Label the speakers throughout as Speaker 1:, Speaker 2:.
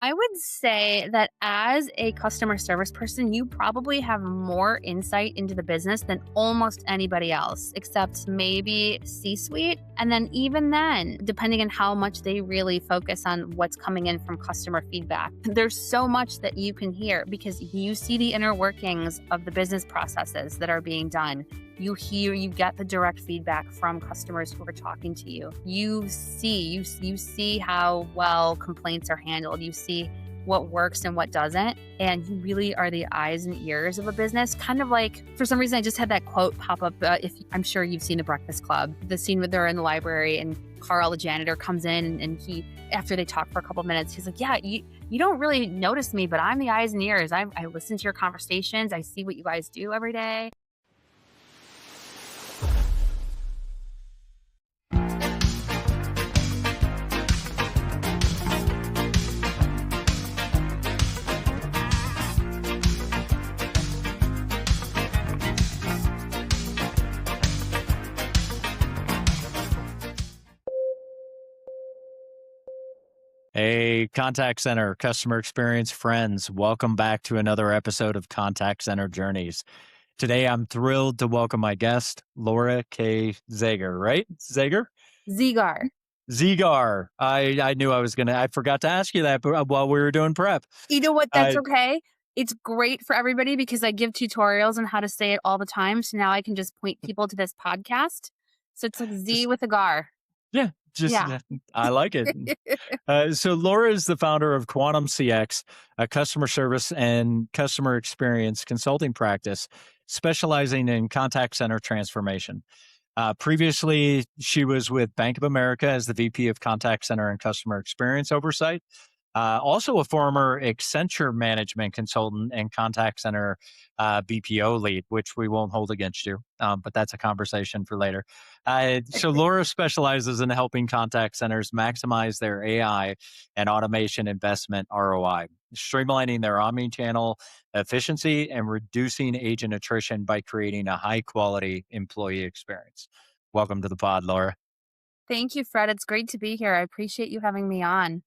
Speaker 1: I would say that as a customer service person, you probably have more insight into the business than almost anybody else, except maybe C suite. And then, even then, depending on how much they really focus on what's coming in from customer feedback, there's so much that you can hear because you see the inner workings of the business processes that are being done. You get the direct feedback from customers who are talking to you. You see how well complaints are handled. You see what works and what doesn't. And you really are the eyes and ears of a business. Kind of like, for some reason, I just had that quote pop up. If I'm sure you've seen The Breakfast Club, the scene where they're in the library and Carl, the janitor, comes in and he, after they talk for a couple of minutes, he's like, "Yeah, you don't really notice me, but I'm the eyes and ears. I listen to your conversations. I see what you guys do every day."
Speaker 2: Hey, contact center, customer experience friends, welcome back to another episode of Contact Center Journeys. Today, I'm thrilled to welcome my guest, Laura K. Zegar, right? Zegar?
Speaker 1: Zegar.
Speaker 2: Zegar. I knew I forgot to ask you that while we were doing prep.
Speaker 1: You know what? That's
Speaker 2: Uh,
Speaker 1: okay. It's great for everybody because I give tutorials on how to say it all the time. So now I can just point people to this podcast. So it's like Z
Speaker 2: just,
Speaker 1: with a gar.
Speaker 2: yeah, just,
Speaker 1: Yeah.
Speaker 2: I like it. So Laura is the founder of QuantumCX, a customer service and customer experience consulting practice specializing in contact center transformation. Previously, she was with Bank of America as the VP of Contact Center and Customer Experience Oversight. Also, a former Accenture management consultant and contact center BPO lead, which we won't hold against you, but that's a conversation for later. So, Laura specializes in helping contact centers maximize their AI and automation investment ROI, streamlining their omni-channel efficiency and reducing agent attrition by creating a high quality employee experience. Welcome to the pod, Laura.
Speaker 1: Thank you, Fred. It's great to be here. I appreciate you having me on.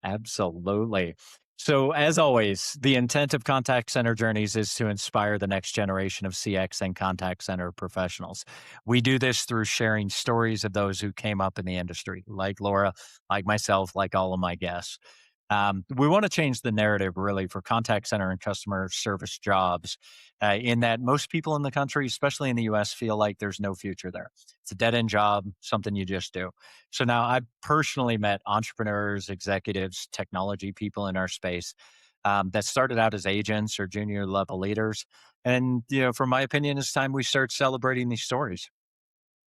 Speaker 2: Absolutely. So, as always, the intent of Contact Center Journeys is to inspire the next generation of CX and contact center professionals. We do this through sharing stories of those who came up in the industry, like Laura, like myself, like all of my guests. We want to change the narrative really for contact center and customer service jobs, in that most people in the country, especially in the US, feel like there's no future there. It's a dead end job, something you just do. So now I've personally met entrepreneurs, executives, technology people in our space that started out as agents or junior level leaders. And, from my opinion, it's time we start celebrating these stories.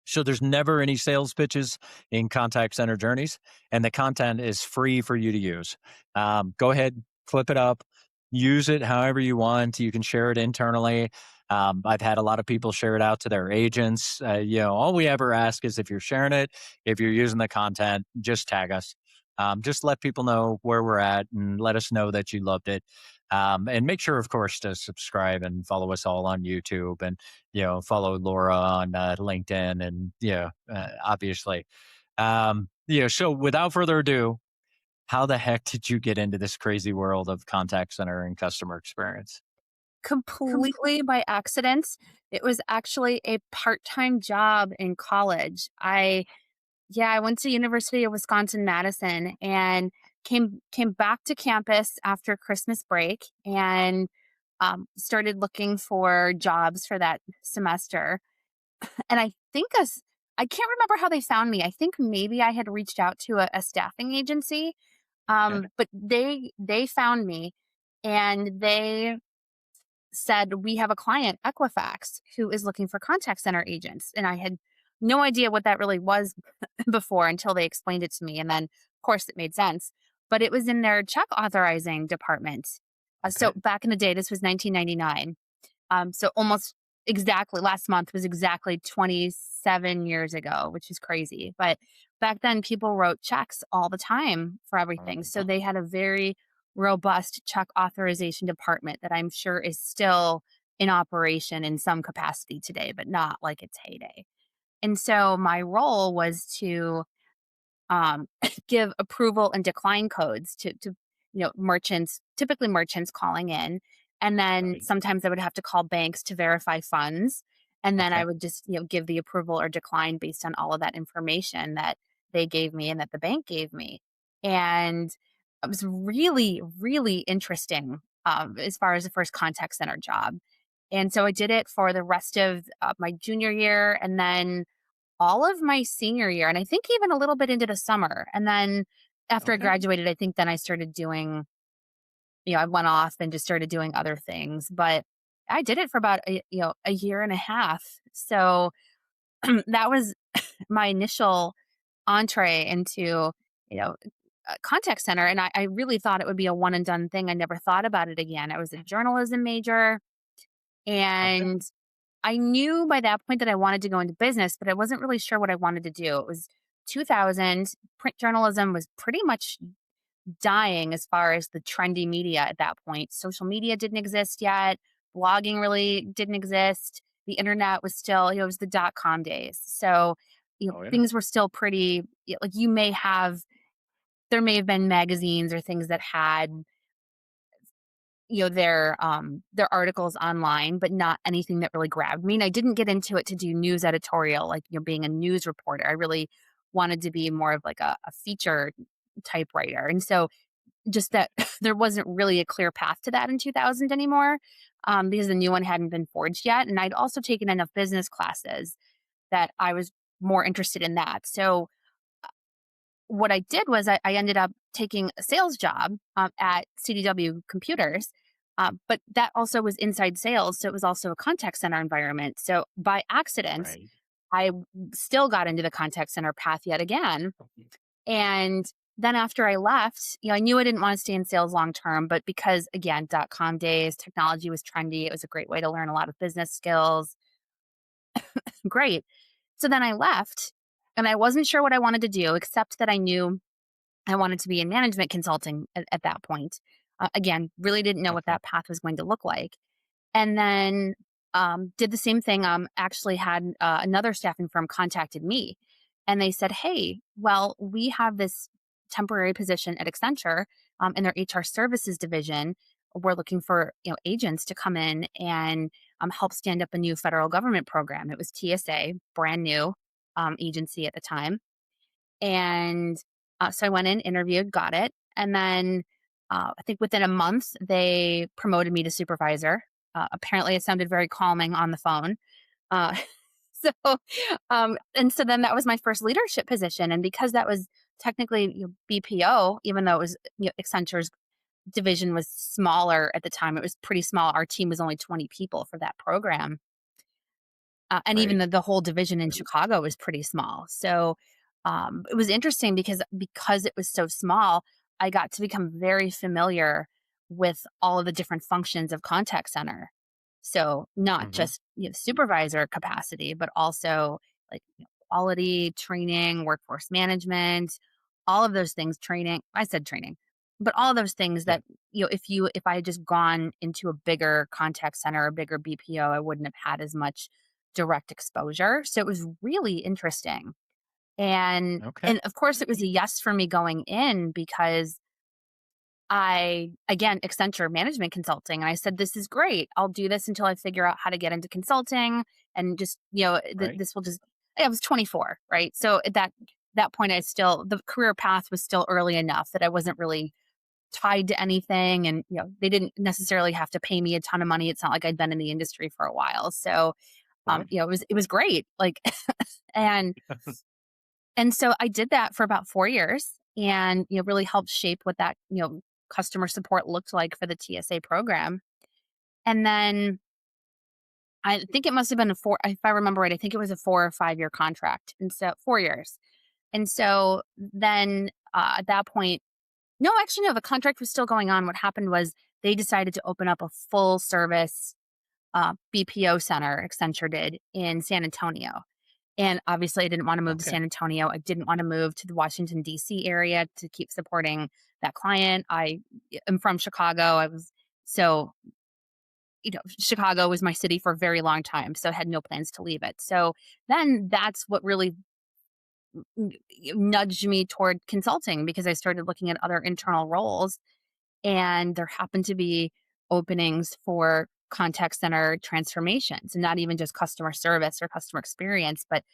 Speaker 2: So there's never any sales pitches in contact center journeys, and the content is free for you to use. Go ahead, clip it up, use it however you want. You can share it internally. I've had a lot of people share it out to their agents. All we ever ask is if you're sharing it, if you're using the content, just tag us. Just let people know where we're at and let us know that you loved it. And make sure, of course, to subscribe and follow us all on YouTube and follow Laura on LinkedIn and, obviously. So without further ado, how the heck did you get into this crazy world of contact center and customer experience?
Speaker 1: Completely by accident. It was actually a part-time job in college. I went to University of Wisconsin-Madison and came back to campus after Christmas break and started looking for jobs for that semester. And I can't remember how they found me. I think maybe I had reached out to a staffing agency,
Speaker 2: Okay.
Speaker 1: but they found me and they said, "We have a client, Equifax, who is looking for contact center agents." And I had no idea what that really was before until they explained it to me. And then, of course, it made sense. But it was in their check authorizing department. So
Speaker 2: Okay.
Speaker 1: back in the day, this was 1999. So almost exactly last month was exactly 27 years ago, which is crazy. But back then, people wrote checks all the time for everything. So they had a very robust check authorization department that I'm sure is still in operation in some capacity today, but not like its heyday. And so my role was to um, give approval and decline codes to merchants, typically merchants calling in. And then
Speaker 2: Right.
Speaker 1: sometimes I would have to call banks to verify funds. And then I
Speaker 2: Okay.
Speaker 1: would just, give the approval or decline based on all of that information that they gave me and that the bank gave me. And it was really, really interesting as far as the first contact center job. And so I did it for the rest of my junior year and then all of my senior year, and I think even a little bit into the summer. And then after I
Speaker 2: Okay.
Speaker 1: graduated, I think then I started doing, I went off and just started doing other things. But I did it for about a year and a half. So that was my initial entree into, you know, a contact center. And I really thought it would be a one and done thing. I never thought about it again. I was a journalism major
Speaker 2: Okay.
Speaker 1: and I knew by that point that I wanted to go into business, but I wasn't really sure what I wanted to do. It was 2000. Print journalism was pretty much dying as far as the trendy media at that point. Social media didn't exist yet. Blogging really didn't exist. The internet was still, it was the dot com days. So,
Speaker 2: Oh yeah.
Speaker 1: things were still pretty, like there may have been magazines or things that had their articles online, but not anything that really grabbed me. And I didn't get into it to do news editorial, like being a news reporter. I really wanted to be more of like a feature type writer. And so just that there wasn't really a clear path to that in 2000 anymore, because the new one hadn't been forged yet. And I'd also taken enough business classes that I was more interested in that. So what I did was I ended up taking a sales job at CDW Computers, but that also was inside sales. So it was also a contact center environment. So by accident,
Speaker 2: Right.
Speaker 1: still got into the contact center path yet again. And then after I left, I knew I didn't want to stay in sales long term, but because again, dot com days, technology was trendy. It was a great way to learn a lot of business skills. Great. So then I left and I wasn't sure what I wanted to do, except that I knew I wanted to be in management consulting at that point. Again, really didn't know what
Speaker 2: Okay.
Speaker 1: that path was going to look like. And then did the same thing. Actually, had another staffing firm contacted me, and they said, "Hey, well, we have this temporary position at Accenture in their HR services division. We're looking for agents to come in and help stand up a new federal government program." It was TSA, brand new agency at the time, and so I went in, interviewed, got it. And then I think within a month, they promoted me to supervisor. Apparently, it sounded very calming on the phone. Uh, so, and so then that was my first leadership position. And because that was technically BPO, even though it was Accenture's division was smaller at the time, it was pretty small. Our team was only 20 people for that program. And even
Speaker 2: Right.
Speaker 1: the whole division in Chicago was pretty small. So it was interesting because it was so small, I got to become very familiar with all of the different functions of contact center. So not
Speaker 2: Hmm.
Speaker 1: just supervisor capacity, but also like quality training, workforce management, all of those things. Training, I said training, but all of those things
Speaker 2: Yeah.
Speaker 1: that if I had just gone into a bigger contact center, a bigger BPO, I wouldn't have had as much direct exposure. So it was really interesting. And
Speaker 2: Okay.
Speaker 1: of course it was a yes for me going in because I again Accenture management consulting and I said this is great. I'll do this until I figure out how to get into consulting and just
Speaker 2: Right.
Speaker 1: this will just I was 24, right? So at that point I still the career path was still early enough that I wasn't really tied to anything and they didn't necessarily have to pay me a ton of money. It's not like I'd been in the industry for a while. So
Speaker 2: Right.
Speaker 1: it was great. Like and and so I did that for about 4 years and really helped shape what that customer support looked like for the TSA program. And then I think it must have been if I remember right, I think it was a 4 or 5 year contract. And so 4 years. And so then at that point, no, actually, no, the contract was still going on. What happened was they decided to open up a full service BPO center, Accenture did in San Antonio. And obviously, I didn't want to move to
Speaker 2: Okay.
Speaker 1: San Antonio. I didn't want to move to the Washington, D.C. area to keep supporting that client. I am from Chicago. So, Chicago was my city for a very long time. So I had no plans to leave it. So then that's what really nudged me toward consulting because I started looking at other internal roles. and there happened to be openings for contact center transformations, and not even just customer service or customer experience, but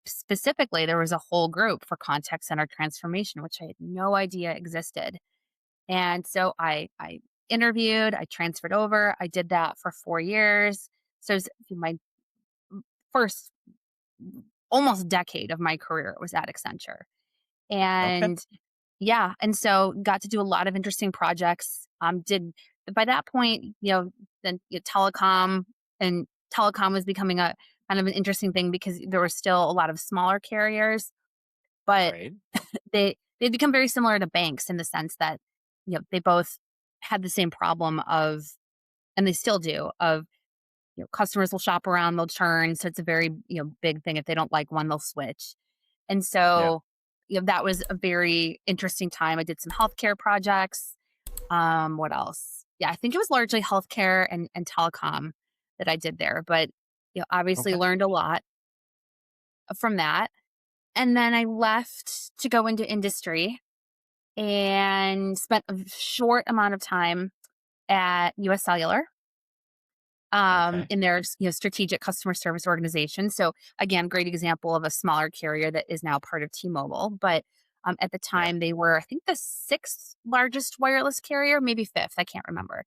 Speaker 1: specifically there was a whole group for contact center transformation, which I had no idea existed. And so I interviewed, I transferred over, I did that for 4 years. So it was my first almost decade of my career was at Accenture.
Speaker 2: Okay.
Speaker 1: And yeah, and so got to do a lot of interesting projects. Did by that point, then telecom was becoming a kind of an interesting thing because there were still a lot of smaller carriers, but
Speaker 2: Right.
Speaker 1: they become very similar to banks in the sense that they both had the same problem of, and they still do, of customers will shop around, they'll churn. So it's a very big thing. If they don't like one, they'll switch. And
Speaker 2: Yeah.
Speaker 1: so that was a very interesting time. I did some healthcare projects. What else? Yeah, I think it was largely healthcare and telecom that I did there, but obviously
Speaker 2: Okay.
Speaker 1: learned a lot from that. And then I left to go into industry and spent a short amount of time at US Cellular,
Speaker 2: Okay.
Speaker 1: in their strategic customer service organization. So again, great example of a smaller carrier that is now part of T-Mobile. But at the
Speaker 2: Yeah.
Speaker 1: time, they were, I think, the sixth largest wireless carrier, maybe fifth. I can't remember.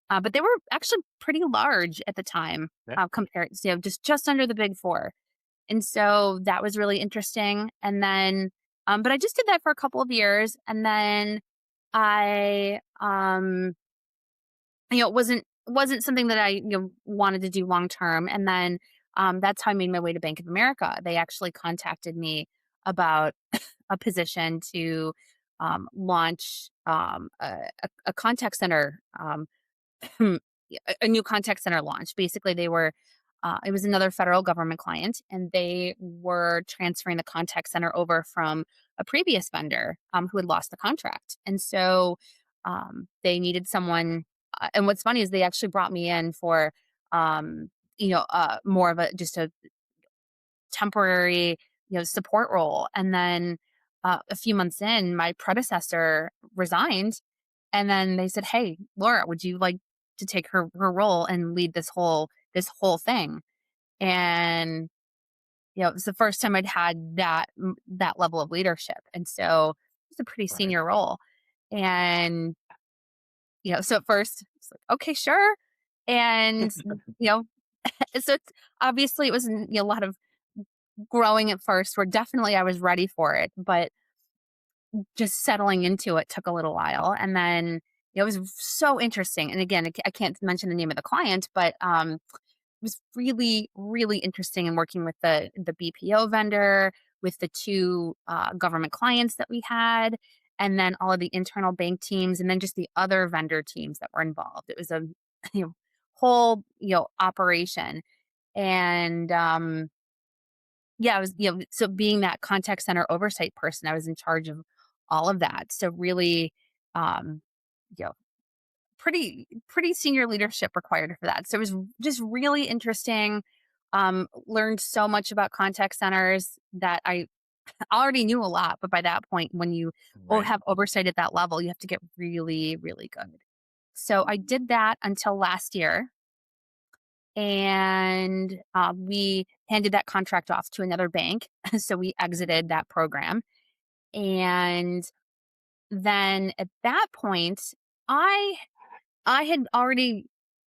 Speaker 1: But they were actually pretty large at the time,
Speaker 2: Yeah.
Speaker 1: compared, just under the big four. And so that was really interesting. And then, but I just did that for a couple of years, and then I it wasn't something that I, wanted to do long term. And then that's how I made my way to Bank of America. They actually contacted me about a position to launch a contact center, a new contact center launch. Basically, they were. It was another federal government client, and they were transferring the contact center over from a previous vendor who had lost the contract. And so they needed someone. And what's funny is they actually brought me in for, more of a just a temporary, support role. And then a few months in, my predecessor resigned, and then they said, "Hey, Laura, would you like to take her role and lead this whole thing?" And it was the first time I'd had that level of leadership, and so it's a pretty
Speaker 2: Right.
Speaker 1: senior role. And so at first it's like, okay, sure. And you know, so it's obviously it was a lot of growing at first, where definitely I was ready for it, but just settling into it took a little while. And then it was so interesting. And again, I can't mention the name of the client, but it was really, really interesting in working with the BPO vendor, with the two government clients that we had, and then all of the internal bank teams, and then just the other vendor teams that were involved. It was a you know, whole operation. And yeah, I was, so being that contact center oversight person, I was in charge of all of that. So really, um, you know, pretty senior leadership required for that. So it was just really interesting. Learned so much about contact centers that I already knew a lot, but by that point, when you
Speaker 2: Right.
Speaker 1: have oversight at that level, you have to get really, really good. So I did that until last year, and we handed that contract off to another bank. So we exited that program. And then at that point, I I had already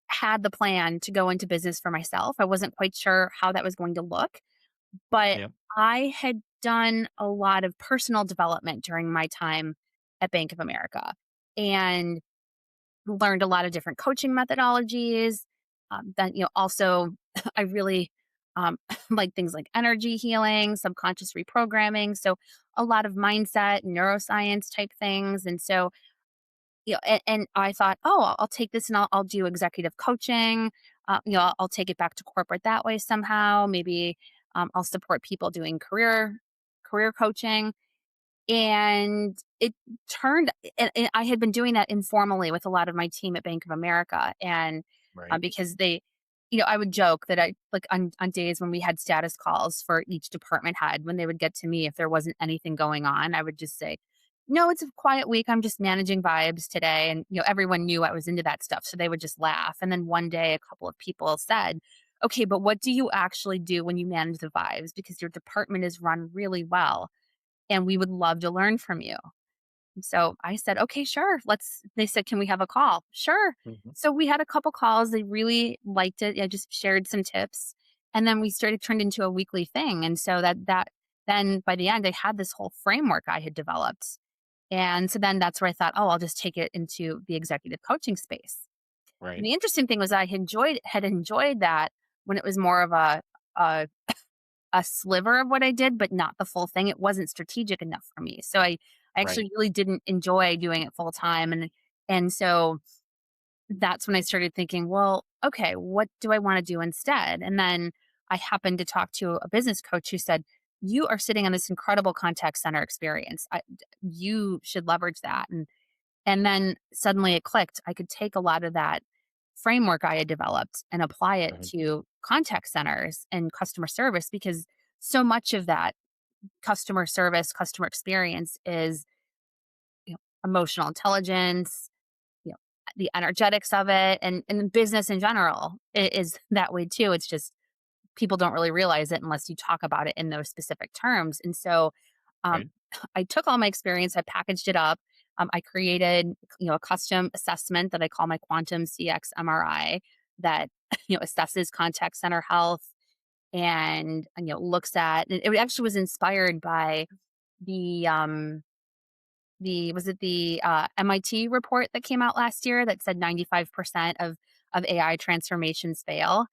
Speaker 1: had the plan to go into business for myself. I wasn't quite sure how that was going to look, but
Speaker 2: Yeah.
Speaker 1: I had done a lot of personal development during my time at Bank of America, and learned a lot of different coaching methodologies. That also I really like things like energy healing, subconscious reprogramming. So a lot of mindset, neuroscience type things. And so and I thought, oh, I'll take this and I'll do executive coaching. I'll take it back to corporate that way somehow. Maybe I'll support people doing career coaching. And it turned and I had been doing that informally with a lot of my team at Bank of America. And
Speaker 2: Right.
Speaker 1: because I would joke that I, like, on days when we had status calls for each department head, when they would get to me, if there wasn't anything going on, I would just say, no, it's a quiet week. I'm just managing vibes today. And, everyone knew I was into that stuff. So they would just laugh. And then one day, a couple of people said, okay, but what do you actually do when you manage the vibes? Because your department is run really well. And we would love to learn from you. So I said, okay, sure. They said, can we have a call? Sure.
Speaker 2: Mhm.
Speaker 1: So we had a couple calls. They really liked it. I just shared some tips. And then we started turned into a weekly thing. And so then by the end, I had this whole framework I had developed. And so then that's where I thought, oh, I'll just take it into the executive coaching space. And
Speaker 2: Right.
Speaker 1: the interesting thing was I had enjoyed that when it was more of a a sliver of what I did, but not the full thing. It wasn't strategic enough for me. So I
Speaker 2: Right.
Speaker 1: actually really didn't enjoy doing it full time. And so that's when I started thinking, well, okay, what do I want to do instead? And then I happened to talk to a business coach who said, you are sitting on this incredible contact center experience. You should leverage that. And then suddenly it clicked. I could take a lot of that framework I had developed and apply it
Speaker 2: Mhm.
Speaker 1: to contact centers and customer service because so much of that customer service, customer experience is, emotional intelligence, you know, the energetics of it and business in general is that way too. It's just people don't really realize it unless you talk about it in those specific terms. And so um,
Speaker 2: Right.
Speaker 1: I took all my experience, I packaged it up. I created, a custom assessment that I call my QuantumCX MRI that, assesses contact center health and, looks at, and it actually was inspired by the, was it the MIT report that came out last year that said 95% of AI transformations fail.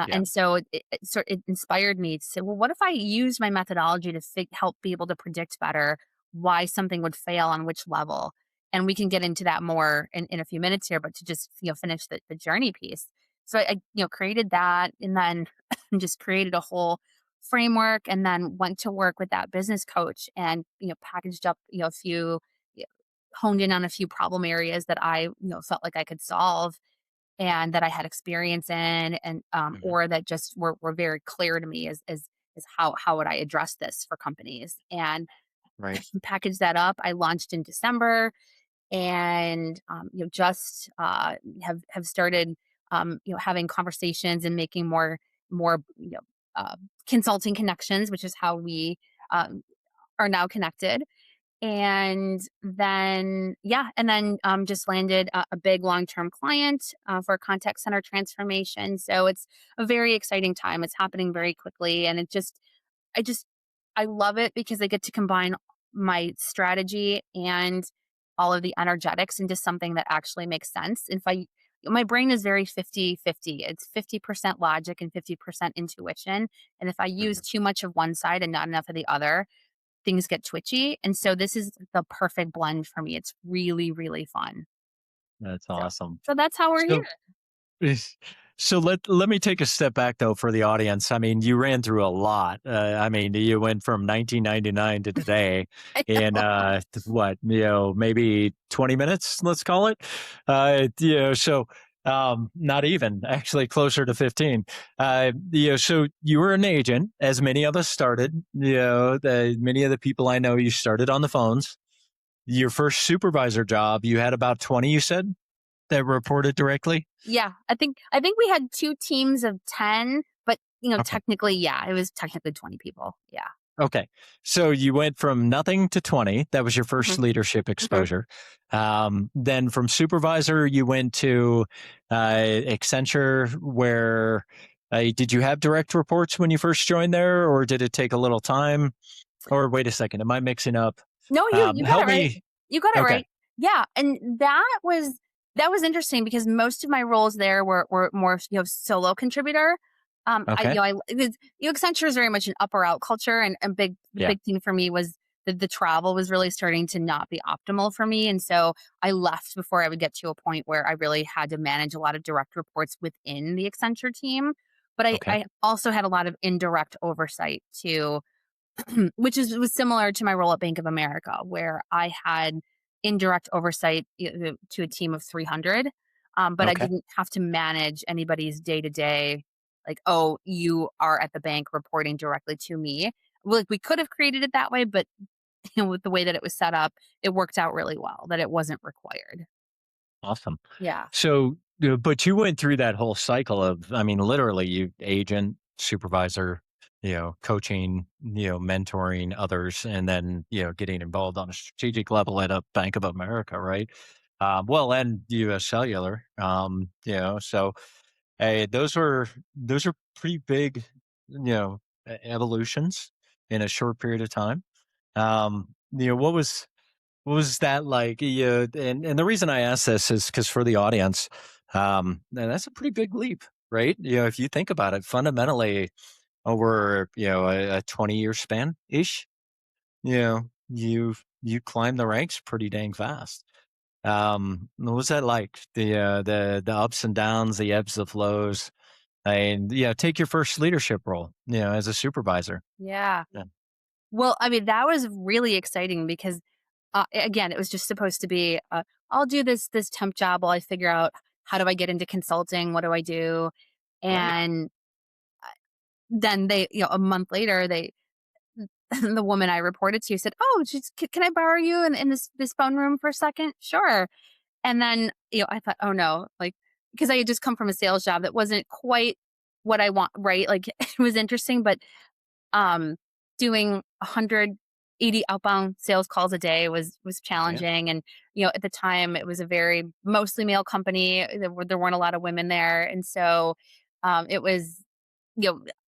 Speaker 2: Yeah.
Speaker 1: And so it inspired me to say, well, what if I use my methodology to help be able to predict better why something would fail on which level? And we can get into that more in a few minutes here, but to just finish the journey piece. So I created that, and then just created a whole framework, and then went to work with that business coach, and packaged up a few, you know, honed in on a few problem areas that I felt like I could solve and that I had experience in, and
Speaker 2: Mhm.
Speaker 1: or that just were very clear to me as how would I address this for companies, and
Speaker 2: Right.
Speaker 1: package that up. I launched in December, and just have started having conversations and making more consulting connections, which is how we um, are now connected. And then, yeah, and then just landed a big long term client for contact center transformation. So it's a very exciting time. It's happening very quickly. And I just, I love it because I get to combine my strategy and all of the energetics into something that actually makes sense. And if my brain is very 50-50. It's 50% logic and 50% intuition. And if I use
Speaker 2: Mhm.
Speaker 1: too much of one side and not enough of the other, things get twitchy, and so this is the perfect blend for me. It's really, really fun.
Speaker 2: That's
Speaker 1: So
Speaker 2: awesome.
Speaker 1: so that's how we're here.
Speaker 2: So Is so let me take a step back though for the audience. I mean, you ran through a lot. I mean, you went from 1999 to today
Speaker 1: I
Speaker 2: in
Speaker 1: know.
Speaker 2: what, maybe 20 minutes, let's call it. So not even actually closer to 15. So you were an agent, as many of us started. Many of the people I know, you started on the phones. Your first supervisor job, you had about 20, you said, that reported directly.
Speaker 1: Yeah, I think we had 2 teams of 10, but,
Speaker 2: Okay.
Speaker 1: technically, yeah, it was technically 20 people. Yeah.
Speaker 2: Okay. So you went from nothing to 20. That was your first
Speaker 1: Mhm,
Speaker 2: leadership
Speaker 1: mhm.
Speaker 2: exposure. Then from supervisor, you went to Accenture, where did you have direct reports when you first joined there, or did it take a little time? Or wait a second, am I mixing up?
Speaker 1: No, you got
Speaker 2: Help
Speaker 1: it right.
Speaker 2: me.
Speaker 1: You got it
Speaker 2: Okay.
Speaker 1: right. Yeah, and that was interesting because most of my roles there were more, solo contributor. I
Speaker 2: Okay.
Speaker 1: it was, Accenture is very much an up or out culture, and the
Speaker 2: Yeah.
Speaker 1: big thing for me was that the travel was really starting to not be optimal for me, and so I left before I would get to a point where I really had to manage a lot of direct reports within the Accenture team. But
Speaker 2: Okay.
Speaker 1: I also had a lot of indirect oversight too, which was similar to my role at Bank of America, where I had indirect oversight to a team of 300, but I
Speaker 2: Okay.
Speaker 1: didn't have to manage anybody's day to day. Like, oh, you are at the bank reporting directly to me. Well, like, we could have created it that way, but with the way that it was set up, it worked out really well that it wasn't required.
Speaker 2: Awesome.
Speaker 1: Yeah.
Speaker 2: So, but you went through that whole cycle of, I mean, literally, you agent, supervisor, coaching, mentoring others, and then getting involved on a strategic level at a Bank of America, right? Well, and US Cellular, so those are pretty big, evolutions in a short period of time. What was that like? Yeah, and the reason I ask this is because for the audience, and that's a pretty big leap, right? If you think about it, fundamentally over a 20-year span ish, you climb the ranks pretty dang fast. What was that like? The ups and downs, the ebbs, the flows, and take your first leadership role, as a supervisor.
Speaker 1: Yeah.
Speaker 2: Yeah,
Speaker 1: Well, I mean, that was really exciting because again, it was just supposed to be, I'll do this temp job while I figure out how do I get into consulting, what do I do,
Speaker 2: right.
Speaker 1: and then they, a month later, they the woman I reported to said, "Oh, can I borrow you in this phone room for a second?" Sure. And then I thought, "Oh no," like because I had just come from a sales job that wasn't quite what I want, right? Like it was interesting, but um, doing 180 outbound sales calls a day was
Speaker 2: Yeah,
Speaker 1: challenging, and at the time it was a very mostly male company. There weren't a lot of women there, and so it was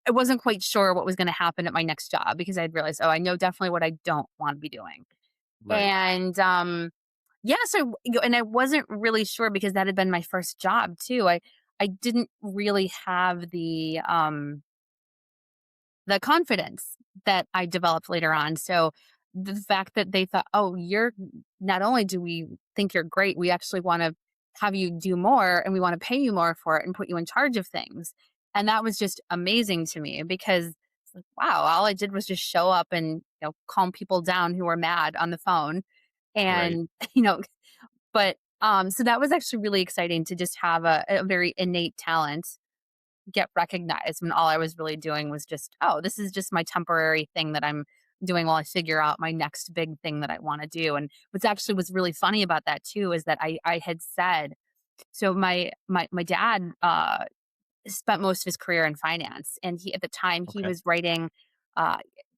Speaker 1: I wasn't quite sure what was going to happen at my next job because I'd realized, oh, I know definitely what I don't want to be doing,
Speaker 2: right.
Speaker 1: and yeah, so and I wasn't really sure because that had been my first job too. I didn't really have the confidence that I developed later on. So the fact that they thought, "Oh, you're not only do we think you're great, we actually want to have you do more and we want to pay you more for it and put you in charge of things." And that was just amazing to me because it's like, wow, all I did was just show up and, calm people down who were mad on the phone.
Speaker 2: Right.
Speaker 1: And, but so that was actually really exciting to just have a very innate talent get recognized when all I was really doing was just, "Oh, this is just my temporary thing that I'm doing while I figure out my next big thing that I wanna do." And what's actually was really funny about that too is that I had said so my dad, spent most of his career in finance, and he at the time, he
Speaker 2: Okay.
Speaker 1: was writing,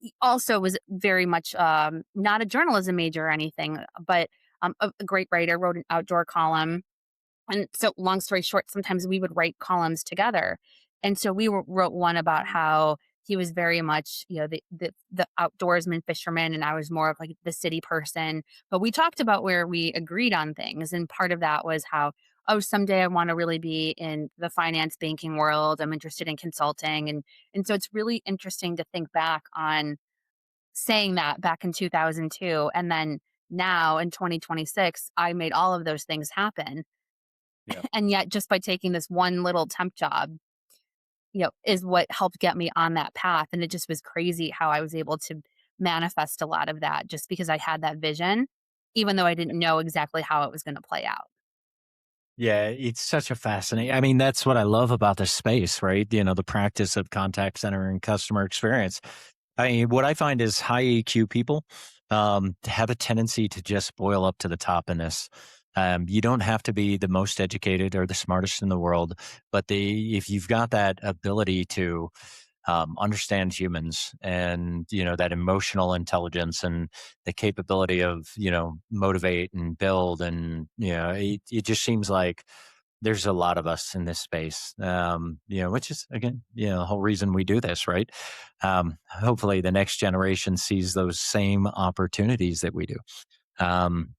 Speaker 1: he also was very much, not a journalism major or anything, but, a great writer, wrote an outdoor column and so, long story short, sometimes we would write columns together. And so wrote one about how he was very much, the outdoorsman fisherman, and I was more of like the city person. But we talked about where we agreed on things, and part of that was how, oh, someday I want to really be in the finance banking world. I'm interested in consulting, and so it's really interesting to think back on saying that back in 2002, and then now in 2026, I made all of those things happen
Speaker 2: Yeah.
Speaker 1: and yet, just by taking this one little temp job, is what helped get me on that path. And it just was crazy how I was able to manifest a lot of that just because I had that vision, even though I didn't know exactly how it was going to play out.
Speaker 2: Yeah, it's such a fascinating. I mean, that's what I love about this space, right? The practice of contact center and customer experience. I mean, what I find is high EQ people have a tendency to just boil up to the top in this. You don't have to be the most educated or the smartest in the world, but if you've got that ability to understand humans and that emotional intelligence and the capability of motivate and build, and it just seems like there's a lot of us in this space, which is again, the whole reason we do this, right? Hopefully, the next generation sees those same opportunities that we do. Um,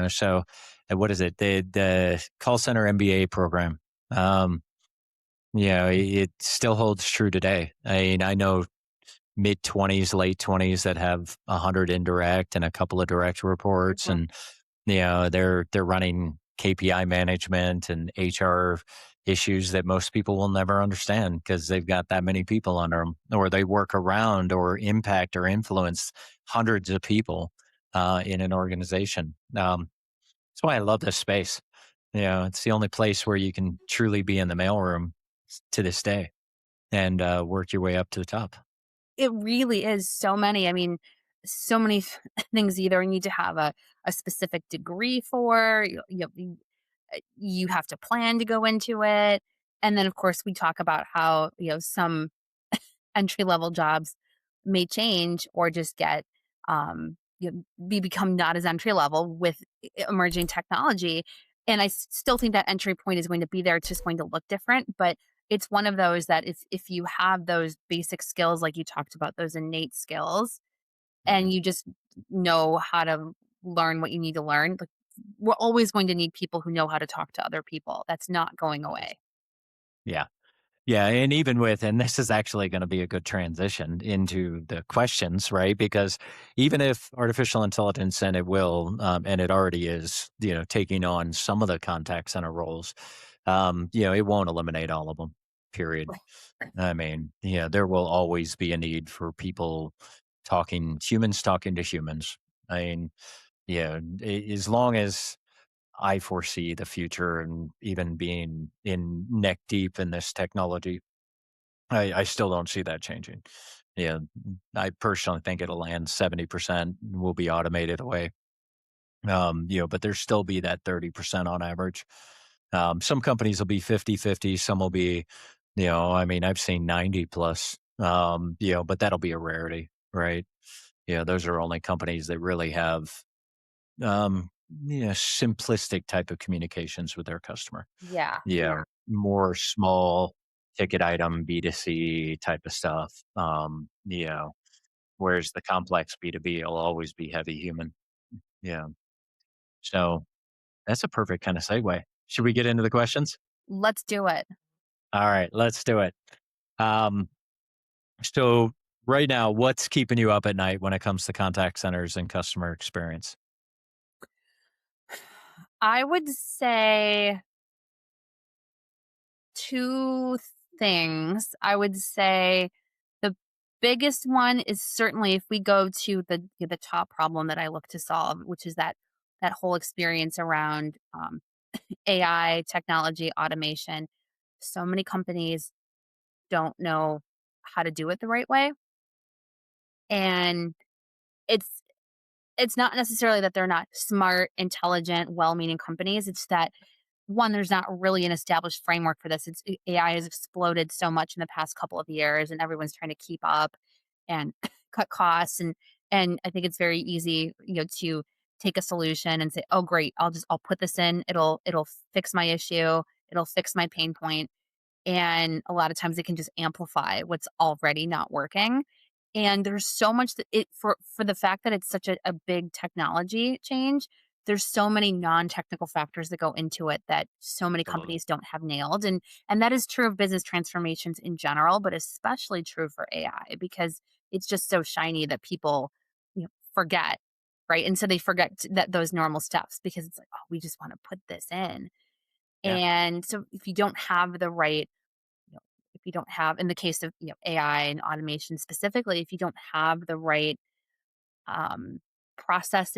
Speaker 2: so what is it? The call center MBA program. It still holds true today. I mean, I know mid 20s, late 20s that have 100 indirect and a couple of direct reports,
Speaker 1: Mhm.
Speaker 2: and they're running KPI management and HR issues that most people will never understand because they've got that many people under them, or they work around or impact or influence hundreds of people in an organization. That's why I love this space. It's the only place where you can truly be in the mailroom to this day and work your way up to the top.
Speaker 1: It really is so many. I mean, so many things either you need to have a specific degree for, you have to plan to go into it. And then, of course, we talk about how, some entry level jobs may change or just get, become not as entry level with emerging technology. And still think that entry point is going to be there. It's just going to look different. But it's one of those that if you have those basic skills, like you talked about, those innate skills, and
Speaker 2: Mhm.
Speaker 1: you just know how to learn what you need to learn, like, we're always going to need people who know how to talk to other people. That's not going
Speaker 2: Always.
Speaker 1: away.
Speaker 2: Yeah. Yeah, and even with and this is actually gonna be a good transition into the questions, right? Because even if artificial intelligence, and it will, and it already is, taking on some of the contact center roles, it won't eliminate all of them. Period. I mean, yeah, there will always be a need for people humans talking to humans. I mean, yeah, as long as I foresee the future and even being in neck deep in this technology, I still don't see that changing. Yeah, I personally think it'll land 70% will be automated away. But there's still be that 30% on average. Some companies will be 50-50. Some will be, I mean, I've seen 90 plus, but that'll be a rarity, right? Yeah, those are only companies that really have, um, simplistic type of communications with their customer.
Speaker 1: Yeah.
Speaker 2: Yeah, more small ticket item B2C type of stuff. Whereas the complex B2B will always be heavy human. Yeah. So that's a perfect kind of segue. Should we get into the questions?
Speaker 1: Let's do it.
Speaker 2: All right, let's do it. Um, so right now, what's keeping you up at night when it comes to contact centers and customer experience?
Speaker 1: I would say two things. I would say the biggest one is certainly if we go to the top problem that I look to solve, which is that whole experience around AI, technology, automation. So many companies don't know how to do it the right way, and it's it's not necessarily that they're not smart, intelligent, well-meaning companies. It's that one, there's not really an established framework for this. AI has exploded so much in the past couple of years, and everyone's trying to keep up and cut costs. And I think it's very easy, to take a solution and say, "Oh, great, I'll put this in. It'll fix my issue. It'll fix my pain point." And a lot of times it can just amplify what's already not working. And there's so much that it for the fact that it's such a big technology change, there's so many non-technical factors that go into it that so many
Speaker 2: Absolutely.
Speaker 1: companies don't have nailed. And that is true of business transformations in general, but especially true for AI because it's just so shiny that people, forget, right? And so they forget that those normal steps because it's like, oh, we just want to put this in.
Speaker 2: Yeah.
Speaker 1: And so if you don't have the right, if you don't have, in the case of, AI and automation specifically, if you don't have the right um, process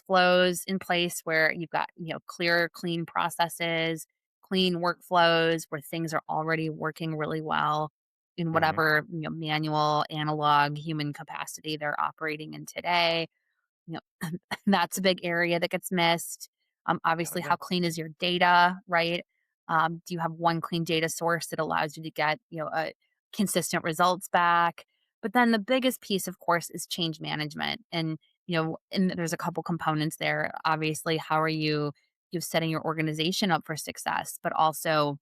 Speaker 1: flows in place where you've got, clear, clean processes, clean workflows where things are already working really well in
Speaker 2: Hmm.
Speaker 1: whatever, manual, analog, human capacity they're operating in today. You know, that's a big area that gets missed.
Speaker 2: Oh
Speaker 1: Obviously,
Speaker 2: yeah.
Speaker 1: how clean is your data, right? Do you have one clean data source that allows you to get, consistent results back? But then the biggest piece, of course, is change management. And there's a couple components there. Obviously, how are you setting your organization up for success, but also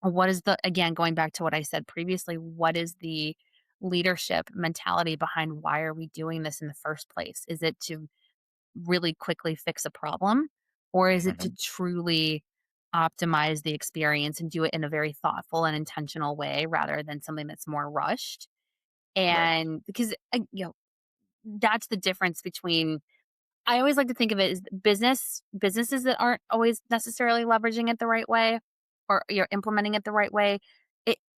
Speaker 1: what is again, going back to what I said previously, what is the leadership mentality behind why are we doing this in the first place? Is it to really quickly fix a problem? Or is it to
Speaker 2: Hmm.
Speaker 1: truly optimize the experience and do it in a very thoughtful and intentional way rather than something that's more rushed?
Speaker 2: Right.
Speaker 1: And because, that's the difference between, I always like to think of it as businesses that aren't always necessarily leveraging it the right way or you're implementing it the right way.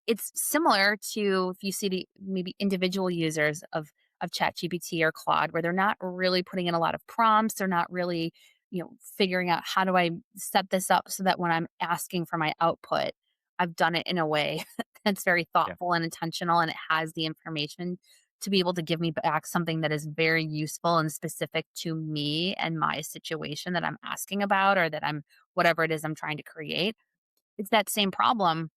Speaker 1: It's similar to if you see the maybe individual users of ChatGPT or Claude where they're not really putting in a lot of prompts, they're not really, figuring out how do I set this up so that when I'm asking for my output, I've done it in a way that's very
Speaker 2: Yeah.
Speaker 1: thoughtful and intentional and it has the information to be able to give me back something that is very useful and specific to me and my situation that I'm asking about, or that I'm whatever it is I'm trying to create. It's that same problem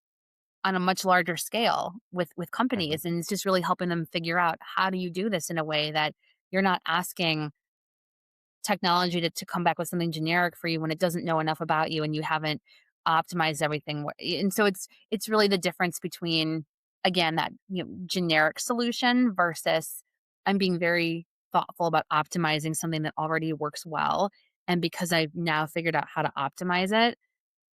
Speaker 1: on a much larger scale with
Speaker 2: Mhm.
Speaker 1: companies, and it's just really helping them figure out, how do you do this in a way that you're not asking technology to come back with something generic for you when it doesn't know enough about you and you haven't optimized everything. And so it's really the difference between, again, that, generic solution versus I'm being very thoughtful about optimizing something that already works well. And because I've now figured out how to optimize it,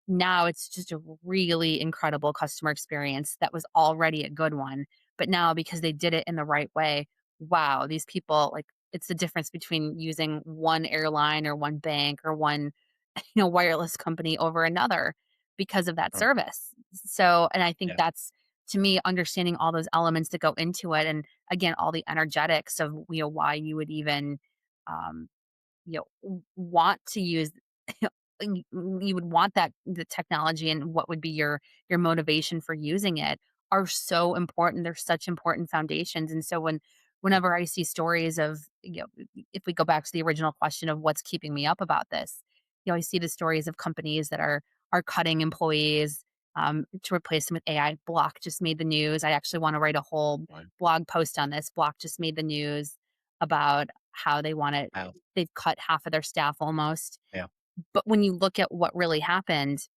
Speaker 1: now it's just a really incredible customer experience that was already a good one. But now, because they did it in the right way, wow, these people, like, it's the difference between using one airline or one bank or one, wireless company over another because of that
Speaker 2: Oh,
Speaker 1: service. So, and I think
Speaker 2: yeah,
Speaker 1: that's, to me, understanding all those elements that go into it. And again, all the energetics of, why you would even, um, want to use you would want that, the technology, and what would be your motivation for using it, are so important. They're such important foundations. And so whenever I see stories of, if we go back to the original question of what's keeping me up about this, I see the stories of companies that are cutting employees, to replace them with AI. Block just made the news. I actually want to write a whole
Speaker 2: right.
Speaker 1: blog post on this. Block just made the news about how
Speaker 2: Wow.
Speaker 1: they've cut half of their staff almost.
Speaker 2: Yeah,
Speaker 1: But when you look at what really happened,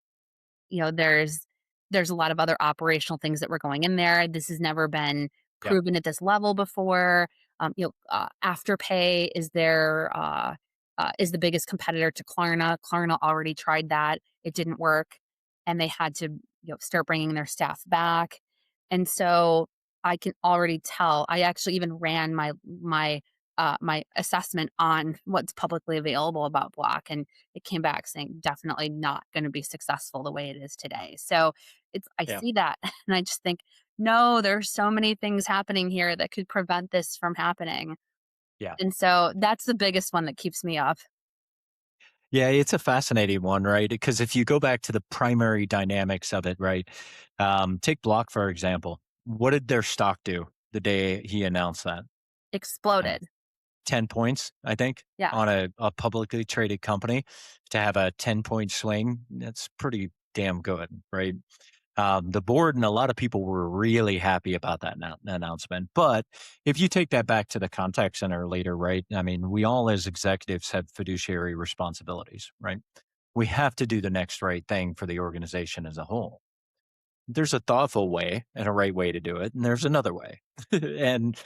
Speaker 1: there's a lot of other operational things that were going in there. This has never been
Speaker 2: yeah,
Speaker 1: proven at this level before. Afterpay is the biggest competitor to Klarna. Klarna already tried that; it didn't work, and they had to, start bringing their staff back. And so I can already tell. I actually even ran my assessment on what's publicly available about Block, and it came back saying definitely not going to be successful the way it is today. So I
Speaker 2: yeah,
Speaker 1: see that and I just think, no, there's so many things happening here that could prevent this from happening.
Speaker 2: yeah.
Speaker 1: And so that's the biggest one that keeps me up.
Speaker 2: Yeah, it's a fascinating one, right? Because if you go back to the primary dynamics of it, right? Take Block, for example. What did their stock do the day he announced that? Like
Speaker 1: Exploded.
Speaker 2: 10 points, I think,
Speaker 1: Yeah.
Speaker 2: on a publicly traded company to have a 10-point swing. That's pretty damn good, right? The board and a lot of people were really happy about that announcement. But if you take that back to the contact center later, right? I mean, we all as executives have fiduciary responsibilities, right? We have to do the next right thing for the organization as a whole. There's a thoughtful way and a right way to do it, and there's another way. And,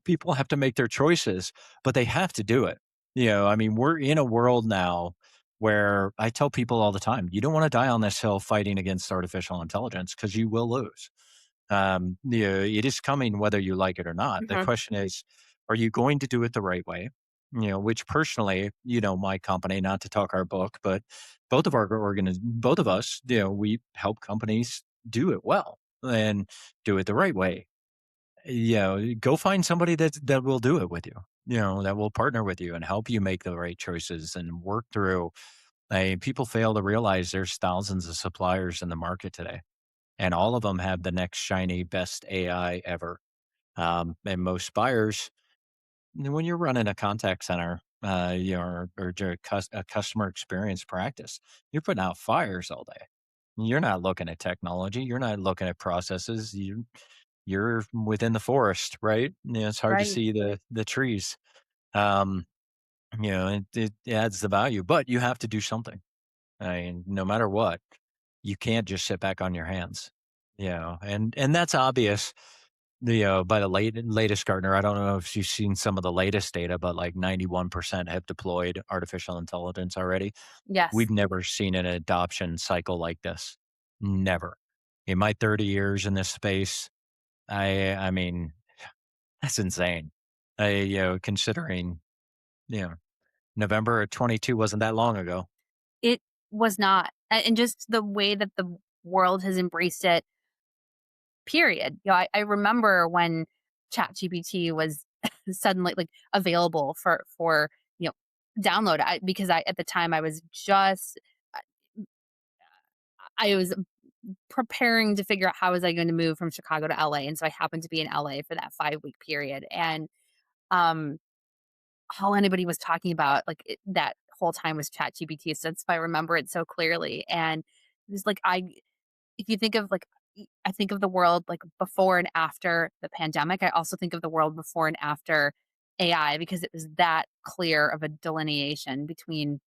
Speaker 2: people have to make their choices, but they have to do it. I mean, we're in a world now where I tell people all the time, you don't want to die on this hill fighting against artificial intelligence because you will lose. It is coming whether you like it or not. The
Speaker 1: Mhm.
Speaker 2: question is, are you going to do it the right way? Which personally, my company, not to talk our book, but both of us, we help companies do it well and do it the right way. Go find somebody that will do it with you. That will partner with you and help you make the right choices and work through. People fail to realize there's thousands of suppliers in the market today, and all of them have the next shiny best AI ever. And most buyers, when you're running a contact center, or a customer experience practice, you're putting out fires all day. You're not looking at technology. You're not looking at processes. You're within the forest, right? It's hard to
Speaker 1: Right.
Speaker 2: see the trees. Um, it adds the value, but you have to do something. I mean, no matter what, you can't just sit back on your hands. And that's obvious. By the latest Gartner, I don't know if you've seen some of the latest data, but like 91% have deployed artificial intelligence already.
Speaker 1: Yes.
Speaker 2: We've never seen an adoption cycle like this. Never. In my 30 years in this space, I mean, that's insane. Considering, you know, November of 22 wasn't that long ago.
Speaker 1: It was not. And just the way that the world has embraced it, period. I remember when ChatGPT was suddenly, like, available for download. Because at the time I was just, I was preparing to figure out how was I going to move from Chicago to LA. And so I happened to be in LA for that 5-week period. And um, all anybody was talking about that whole time was ChatGPT. So that's why I remember it so clearly. And it was like, if you think of I think of the world like before and after the pandemic. I also think of the world before and after AI because it was that clear of a delineation between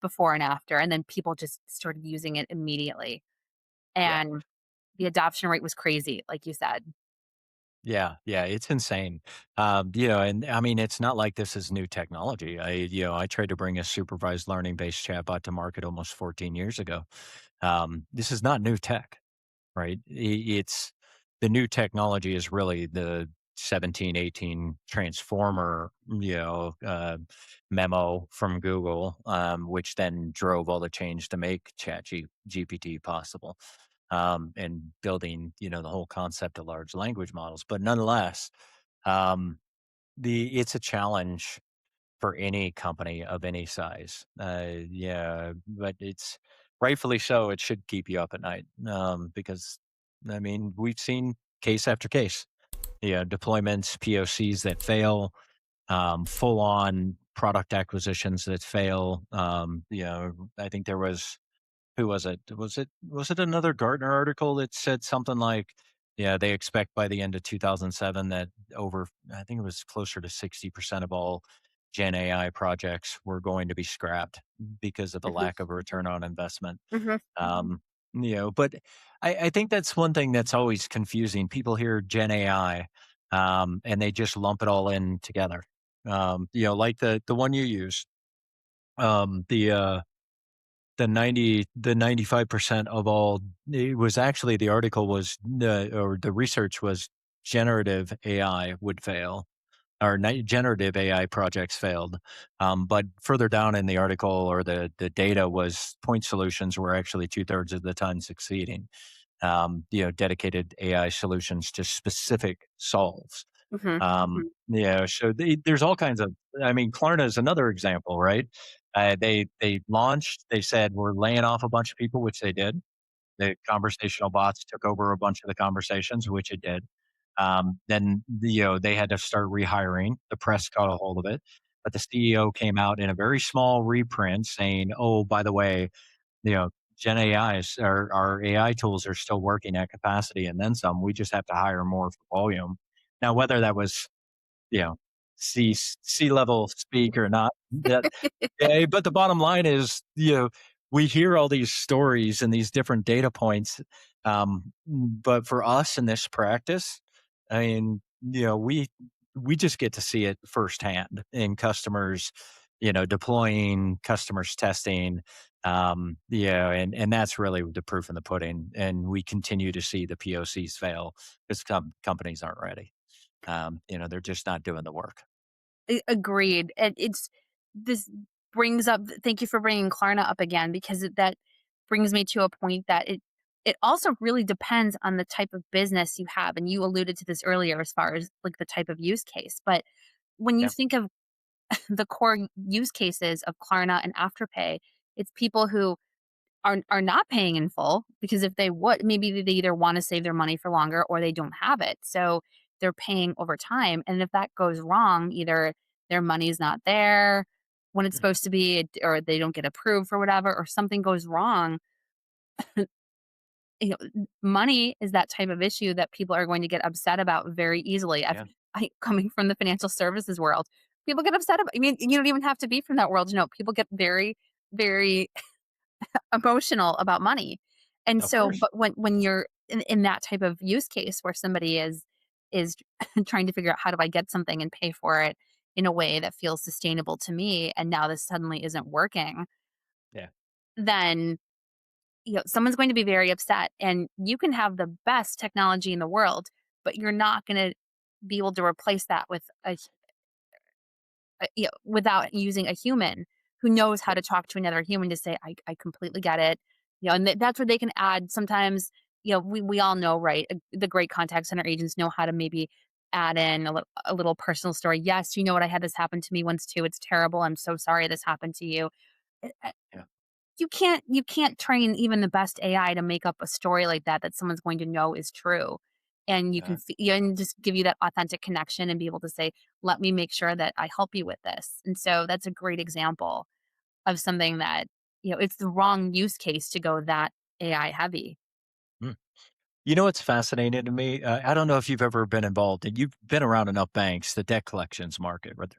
Speaker 1: before and after. And then people just started using it immediately.
Speaker 2: Yeah.
Speaker 1: And the adoption rate was crazy, like you said.
Speaker 2: Yeah, yeah, it's insane. And I mean, it's not like this is new technology. I tried to bring a supervised learning based chatbot to market almost 14 years ago. This is not new tech, right? It's the new technology is really the 17, 18 transformer, memo from Google, which then drove all the change to make GPT possible, and building, the whole concept of large language models. But nonetheless, um, the it's a challenge for any company of any size. Yeah, but it's rightfully so. It should keep you up at night, because I mean we've seen case after case. Yeah, deployments, POCs that fail, full on product acquisitions that fail. I think there was who was it? Was it another Gartner article that said something like, yeah, they expect by the end of 2007 that over, I think it was closer to 60% of all Gen AI projects were going to be scrapped because of the
Speaker 1: Mhm,
Speaker 2: lack of a return on investment.
Speaker 1: mhm,
Speaker 2: But I think that's one thing that's always confusing. People hear Gen AI, and they just lump it all in together. Like the one you use, the 95% of all, it was actually, the article was, or the research was, generative AI would fail, or generative AI projects failed. But further down in the article, or the data was, point solutions were actually 2/3 of the time succeeding. Dedicated AI solutions to specific solves.
Speaker 1: mhm,
Speaker 2: So there's all kinds of. I mean, Klarna is another example, right? They launched. They said we're laying off a bunch of people, which they did. The conversational bots took over a bunch of the conversations, which it did. Then they had to start rehiring. The press got a hold of it, but the CEO came out in a very small reprint saying, "Oh, by the way, you know, Gen AIs, our AI tools are still working at capacity and then some. We just have to hire more for volume." Now, whether that was, you know, C level speak or not, that, yeah, but the bottom line is, we hear all these stories and these different data points, but for us in this practice, I mean, we just get to see it firsthand in customers, deploying, customers testing, and that's really the proof in the pudding. And we continue to see the POCs fail because companies aren't ready. They're just not doing the work.
Speaker 1: Agreed. And this brings up thank you for bringing Klarna up again because that brings me to a point that it also really depends on the type of business you have, and you alluded to this earlier as far as, like, the type of use case, but when you
Speaker 2: Yeah.
Speaker 1: think of the core use cases of Klarna and Afterpay, it's people who are not paying in full because if they would, maybe they either wanna save their money for longer or they don't have it, so they're paying over time, and if that goes wrong, either their money's not there when it's
Speaker 2: Mhm.
Speaker 1: supposed to be, or they don't get approved for whatever, or something goes wrong, money is that type of issue that people are going to get upset about very easily.
Speaker 2: Yeah.
Speaker 1: Coming from the financial services world, people get upset about I mean, you don't even have to be from that world to know, people get very, very emotional about money. And
Speaker 2: Of
Speaker 1: so,
Speaker 2: course.
Speaker 1: but when you're in that type of use case where somebody is trying to figure out how do I get something and pay for it in a way that feels sustainable to me, and now this suddenly isn't working,
Speaker 2: Yeah.
Speaker 1: then someone's going to be very upset. And you can have the best technology in the world, but you're not going to be able to replace that with without using a human who knows how
Speaker 2: Yep.
Speaker 1: to talk to another human to say, I completely get it. And that's where they can add sometimes, we all know, right? The great contact center agents know how to maybe add in a little personal story. Yes, you know what? I had this happen to me once too. It's terrible. I'm so sorry this happened to you. Uh, uh,
Speaker 2: Yeah.
Speaker 1: you can't train even the best AI to make up a story like that someone's going to know is true. And you can and just give you that authentic connection and be able to say, let me make sure that I help you with this. And so that's a great example of something that, it's the wrong use case to go that AI heavy.
Speaker 2: Mm. You know what's fascinating to me? I don't know if you've ever been involved, and you've been around enough banks, the debt collections market, right?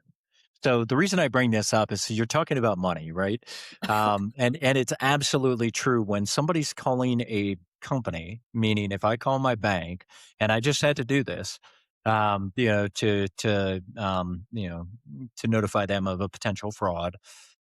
Speaker 2: So the reason I bring this up is you're talking about money, right? And it's absolutely true. When somebody's calling a company, meaning if I call my bank, and I just had to do this, to notify them of a potential fraud,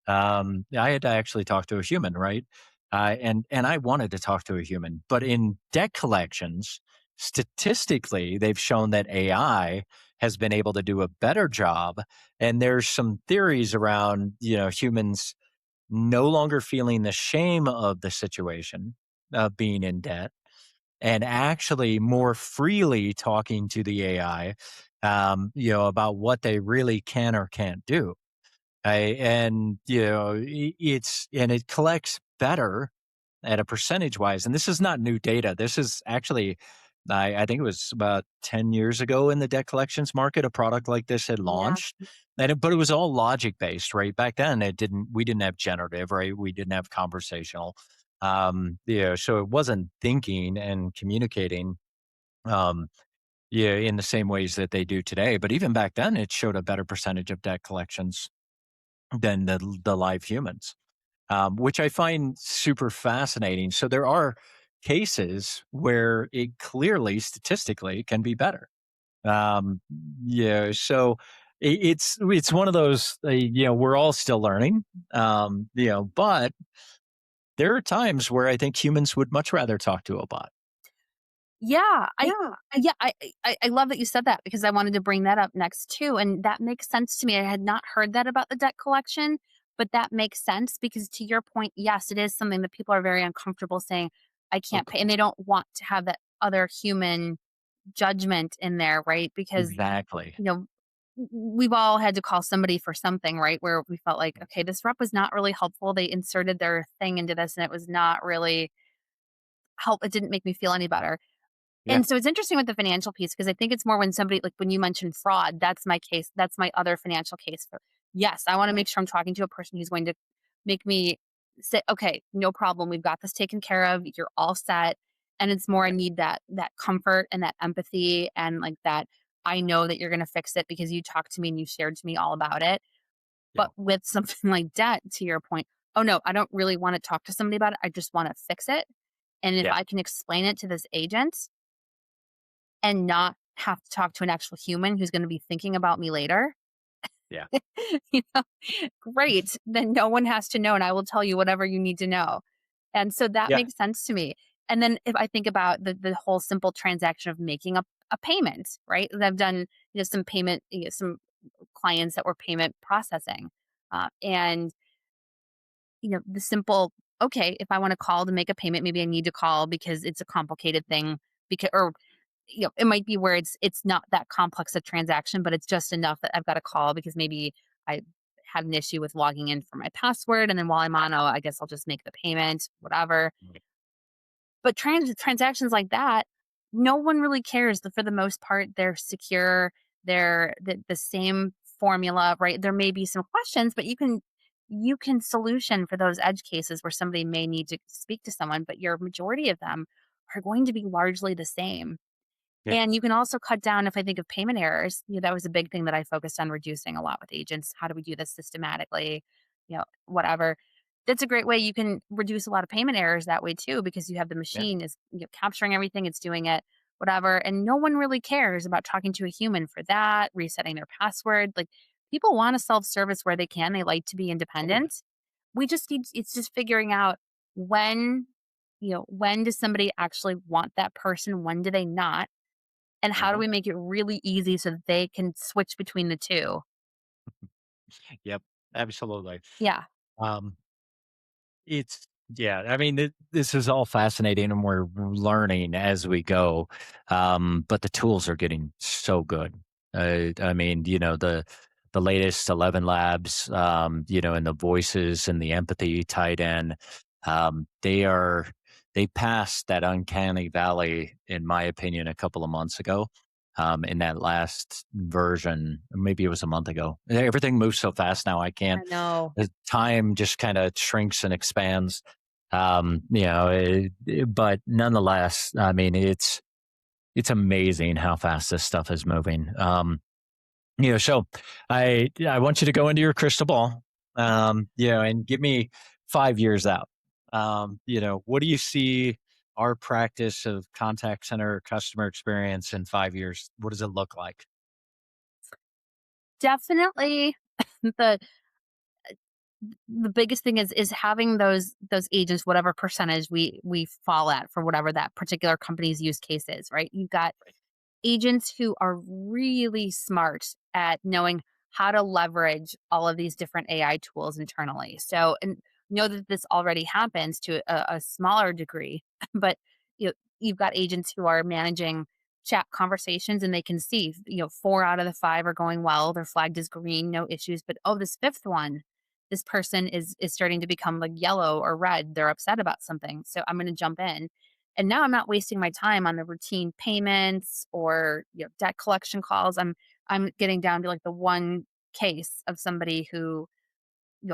Speaker 2: I had to actually talk to a human, right? And I wanted to talk to a human, but in debt collections, statistically, they've shown that AI has been able to do a better job, and there's some theories around, humans no longer feeling the shame of the situation of being in debt and actually more freely talking to the AI, about what they really can or can't do. And, it collects better at a percentage wise. And this is not new data. This is actually, I think it was about 10 years ago in the debt collections market, a product like this had
Speaker 1: Yeah.
Speaker 2: launched. But it was all logic based, right? Back then, we didn't have generative, right? We didn't have conversational. So it wasn't thinking and communicating, um, in the same ways that they do today. But even back then, it showed a better percentage of debt collections than the live humans, which I find super fascinating. So there are cases where it clearly statistically can be better. Um, so it's one of those, we're all still learning, but there are times where I think humans would much rather talk to a bot.
Speaker 1: Yeah,
Speaker 2: Yeah.
Speaker 1: yeah, I love that you said that because I wanted to bring that up next too, and that makes sense to me. I had not heard that about the debt collection, but that makes sense because to your point, yes, it is something that people are very uncomfortable saying, "I
Speaker 2: Of
Speaker 1: can't pay," and
Speaker 2: course.
Speaker 1: they don't want to have that other human judgment in there, right? Because,
Speaker 2: Exactly.
Speaker 1: you know, we've all had to call somebody for something, right? Where we felt like, "Okay, this rep was not really helpful. They inserted their thing into this, and it was not really it didn't make me feel any better."
Speaker 2: Yeah.
Speaker 1: And so it's interesting with the financial piece because I think it's more when somebody like when you mentioned fraud, that's my case. That's my other financial case for yes, I want to make sure I'm talking to a person who's going to make me say, okay, no problem. We've got this taken care of. You're all set. And it's more I
Speaker 2: Yeah.
Speaker 1: need that comfort and that empathy and like that I know that you're gonna fix it because you talked to me and you shared to me all about it.
Speaker 2: Yeah.
Speaker 1: But with something like debt, to your point, oh no, I don't really want to talk to somebody about it. I just want to fix it. And if
Speaker 2: Yeah.
Speaker 1: I can explain it to this agent and not have to talk to an actual human who's gonna be thinking about me later,
Speaker 2: Yeah.
Speaker 1: you know, great, then no one has to know, and I will tell you whatever you need to know. And so that
Speaker 2: Yeah.
Speaker 1: makes sense to me. And then if I think about the whole simple transaction of making a payment, right? I've done, some payment, some clients that were payment processing, and, the simple, okay, if I wanna call to make a payment, maybe I need to call because it's a complicated thing because or it might be where it's not that complex a transaction, but it's just enough that I've got to call because maybe I had an issue with logging in for my password, and then while I'm on, oh, I guess I'll just make the payment, whatever. But transactions like that, no one really cares. For the most part, they're secure. They're the same formula, right? There may be some questions, but you can solution for those edge cases where somebody may need to speak to someone, but your majority of them are going to be largely the same.
Speaker 2: Yeah.
Speaker 1: And you can also cut down if I think of payment errors, that was a big thing that I focused on reducing a lot with agents. How do we do this systematically? Whatever. That's a great way you can reduce a lot of payment errors that way too, because you have the
Speaker 2: Yeah.
Speaker 1: machine is capturing everything, it's doing it, whatever. And no one really cares about talking to a human for that, resetting their password. Like people want a self-service where they can. They like to be
Speaker 2: Oh, yeah.
Speaker 1: independent. We just need it's just figuring out when, when does somebody actually want that person? When do they not? And how do
Speaker 2: Mhm.
Speaker 1: we make it really easy so that they can switch between the 2?
Speaker 2: Yep. Absolutely.
Speaker 1: Yeah.
Speaker 2: Um, It's yeah, I mean, this is all fascinating and we're learning as we go. But the tools are getting so good. I mean, the latest 11 labs, and the voices and the empathy tied in. They passed that uncanny valley, in my opinion, a couple of months ago. In that last version, maybe it was a month ago. Everything moves so fast now. I can't.
Speaker 1: I know.
Speaker 2: The time just kind of shrinks and expands. But nonetheless, I mean, it's amazing how fast this stuff is moving. So I want you to go into your crystal ball, and give me 5 years out. What do you see our practice of contact center customer experience in 5 years? What does it look like?
Speaker 1: Definitely the the biggest thing is having those agents, whatever percentage we fall at for whatever that particular company's use case is, right? You've got agents who are really smart at knowing how to leverage all of these different AI tools internally. So, and know that this already happens to a smaller degree, but you've got agents who are managing chat conversations and they can see, 4 out of the 5 are going well. They're flagged as green, no issues. But oh, this fifth one, this person is starting to become like yellow or red. They're upset about something. So I'm going to jump in and now I'm not wasting my time on the routine payments or debt collection calls. I'm getting down to like the one case of somebody who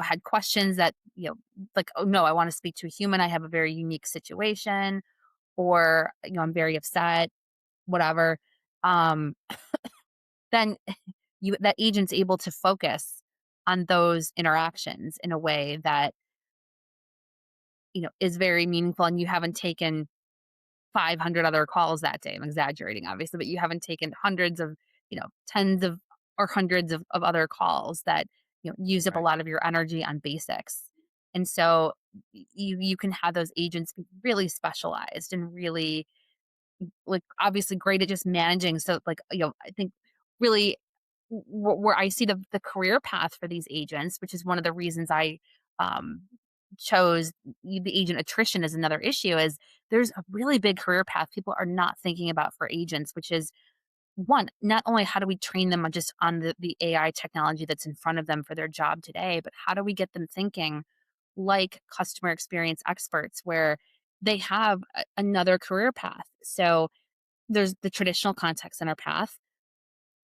Speaker 1: had questions that like, oh no, I want to speak to a human. I have a very unique situation, or I'm very upset, whatever. Um, then that agent's able to focus on those interactions in a way that is very meaningful, and you haven't taken 500 other calls that day. I'm exaggerating, obviously, but you haven't taken hundreds of, tens of or hundreds of other calls that, use up a
Speaker 2: Right.
Speaker 1: lot of your energy on basics. And so you can have those agents be really specialized and really like obviously great at just managing. So like, I think really where I see the career path for these agents, which is one of the reasons I um, chose the agent attrition as another issue, is there's a really big career path people are not thinking about for agents, which is one, not only how do we train them on just on the AI technology that's in front of them for their job today, but how do we get them thinking like customer experience experts where they have another career path. So there's the traditional contact center path.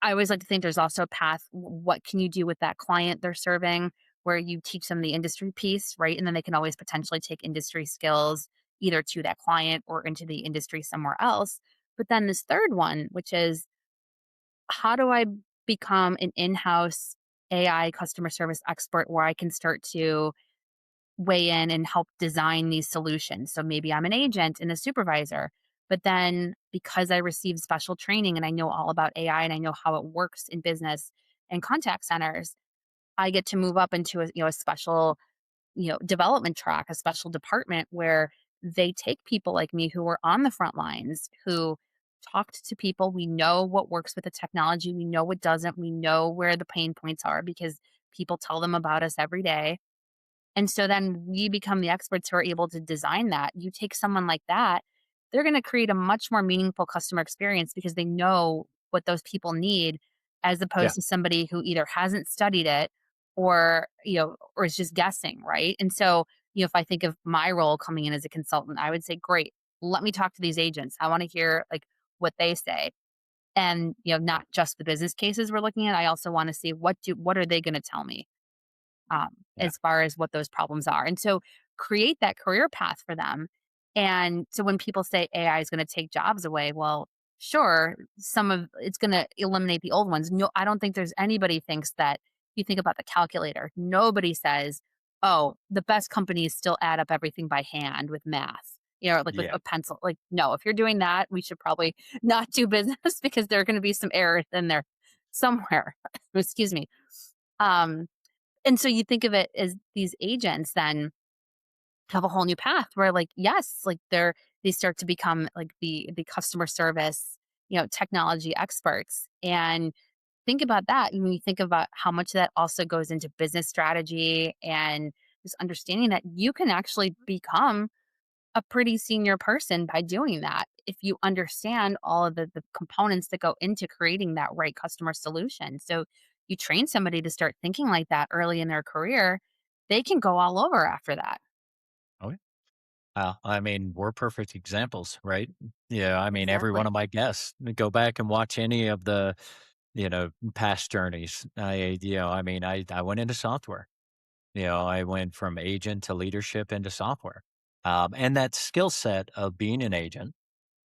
Speaker 1: I always like to think there's also a path. What can you do with that client they're serving, where you teach them the industry piece, right? And then they can always potentially take industry skills either to that client or into the industry somewhere else. But then this third one, which is how do I become an in house AI customer service expert where I can start to weigh in and help design these solutions. So maybe I'm an agent and a supervisor, but then because I received special training and I know all about AI and I know how it works in business and contact centers, I get to move up into a special, development track, a special department where they take people like me who are on the front lines, who talked to people. We know what works with the technology, we know what doesn't, we know where the pain points are because people tell them about us every day, and so then we become the experts who are able to design that. You take someone like that, they're going to create a much more meaningful customer experience because they know what those people need as
Speaker 2: Yeah.
Speaker 1: opposed to somebody who either hasn't studied it or is just guessing, right? And so, if I think of my role coming in as a consultant, I would say, great, let me talk to these agents. I want to hear like what they say. And, not just the business cases we're looking at. I also want to see what are they going to tell me?
Speaker 2: Yeah.
Speaker 1: As far as what those problems are. And so create that career path for them. And so when people say AI is going to take jobs away, well, sure, some of it's going to eliminate the old ones. No, I don't think there's anybody thinks that. You think about the calculator. Nobody says, "Oh, the best companies still add up everything by hand with math." Like with
Speaker 2: Yeah.
Speaker 1: a pencil. Like, no, if you're doing that, we should probably not do business because there are going to be some errors in there somewhere. Excuse me. Um, and so you think of it as these agents then have a whole new path where like, yes, like they start to become like the customer service, technology experts. And think about that. When you think about how much that also goes into business strategy and just understanding that you can actually become a pretty senior person by doing that if you understand all of the components that go into creating that right customer solution. So you train somebody to start thinking like that early in their career, they can go all over after that.
Speaker 2: Oh, yeah. I mean, we're perfect examples, right? Yeah, I mean, every one
Speaker 1: Exactly.
Speaker 2: of my guests, go back and watch any of the, past journeys. I mean, I went into software. I went from agent to leadership into software. And that skill set of being an agent,